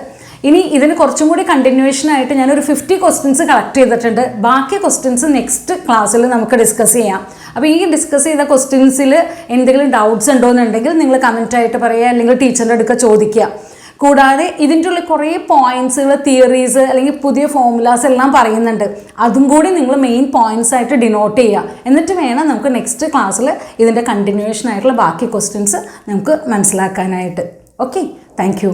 ഇനി ഇതിന് കുറച്ചും കൂടി കണ്ടിന്യൂവേഷൻ ആയിട്ട് ഞാനൊരു 50 ക്വസ്റ്റ്യൻസ് കളക്ട് ചെയ്തിട്ടുണ്ട്. ബാക്കി ക്വസ്റ്റ്യൻസ് നെക്സ്റ്റ് ക്ലാസ്സിൽ നമുക്ക് ഡിസ്കസ് ചെയ്യാം. അപ്പോൾ ഈ ഡിസ്കസ് ചെയ്ത ക്വസ്റ്റ്യൻസിൽ എന്തെങ്കിലും ഡൗട്ട്സ് ഉണ്ടോയെന്നുണ്ടെങ്കിൽ നിങ്ങൾ കമൻറ്റായിട്ട് പറയുക, അല്ലെങ്കിൽ ടീച്ചറിൻ്റെ അടുക്ക ചോദിക്കുക. കൂടാതെ ഇതിൻ്റെ ഉള്ളിൽ കുറേ പോയിൻറ്റ്സുകൾ, തിയറീസ് അല്ലെങ്കിൽ പുതിയ ഫോർമുലാസ് എല്ലാം പറയുന്നുണ്ട്. അതും കൂടി നിങ്ങൾ മെയിൻ പോയിൻറ്റ്സ് ആയിട്ട് ഡിനോട്ട് ചെയ്യുക. എന്നിട്ട് വേണം നമുക്ക് നെക്സ്റ്റ് ക്ലാസ്സിൽ ഇതിൻ്റെ കണ്ടിന്യൂവേഷൻ ആയിട്ടുള്ള ബാക്കി ക്വസ്റ്റ്യൻസ് നമുക്ക് മനസ്സിലാക്കാനായിട്ട്. Okay, thank you.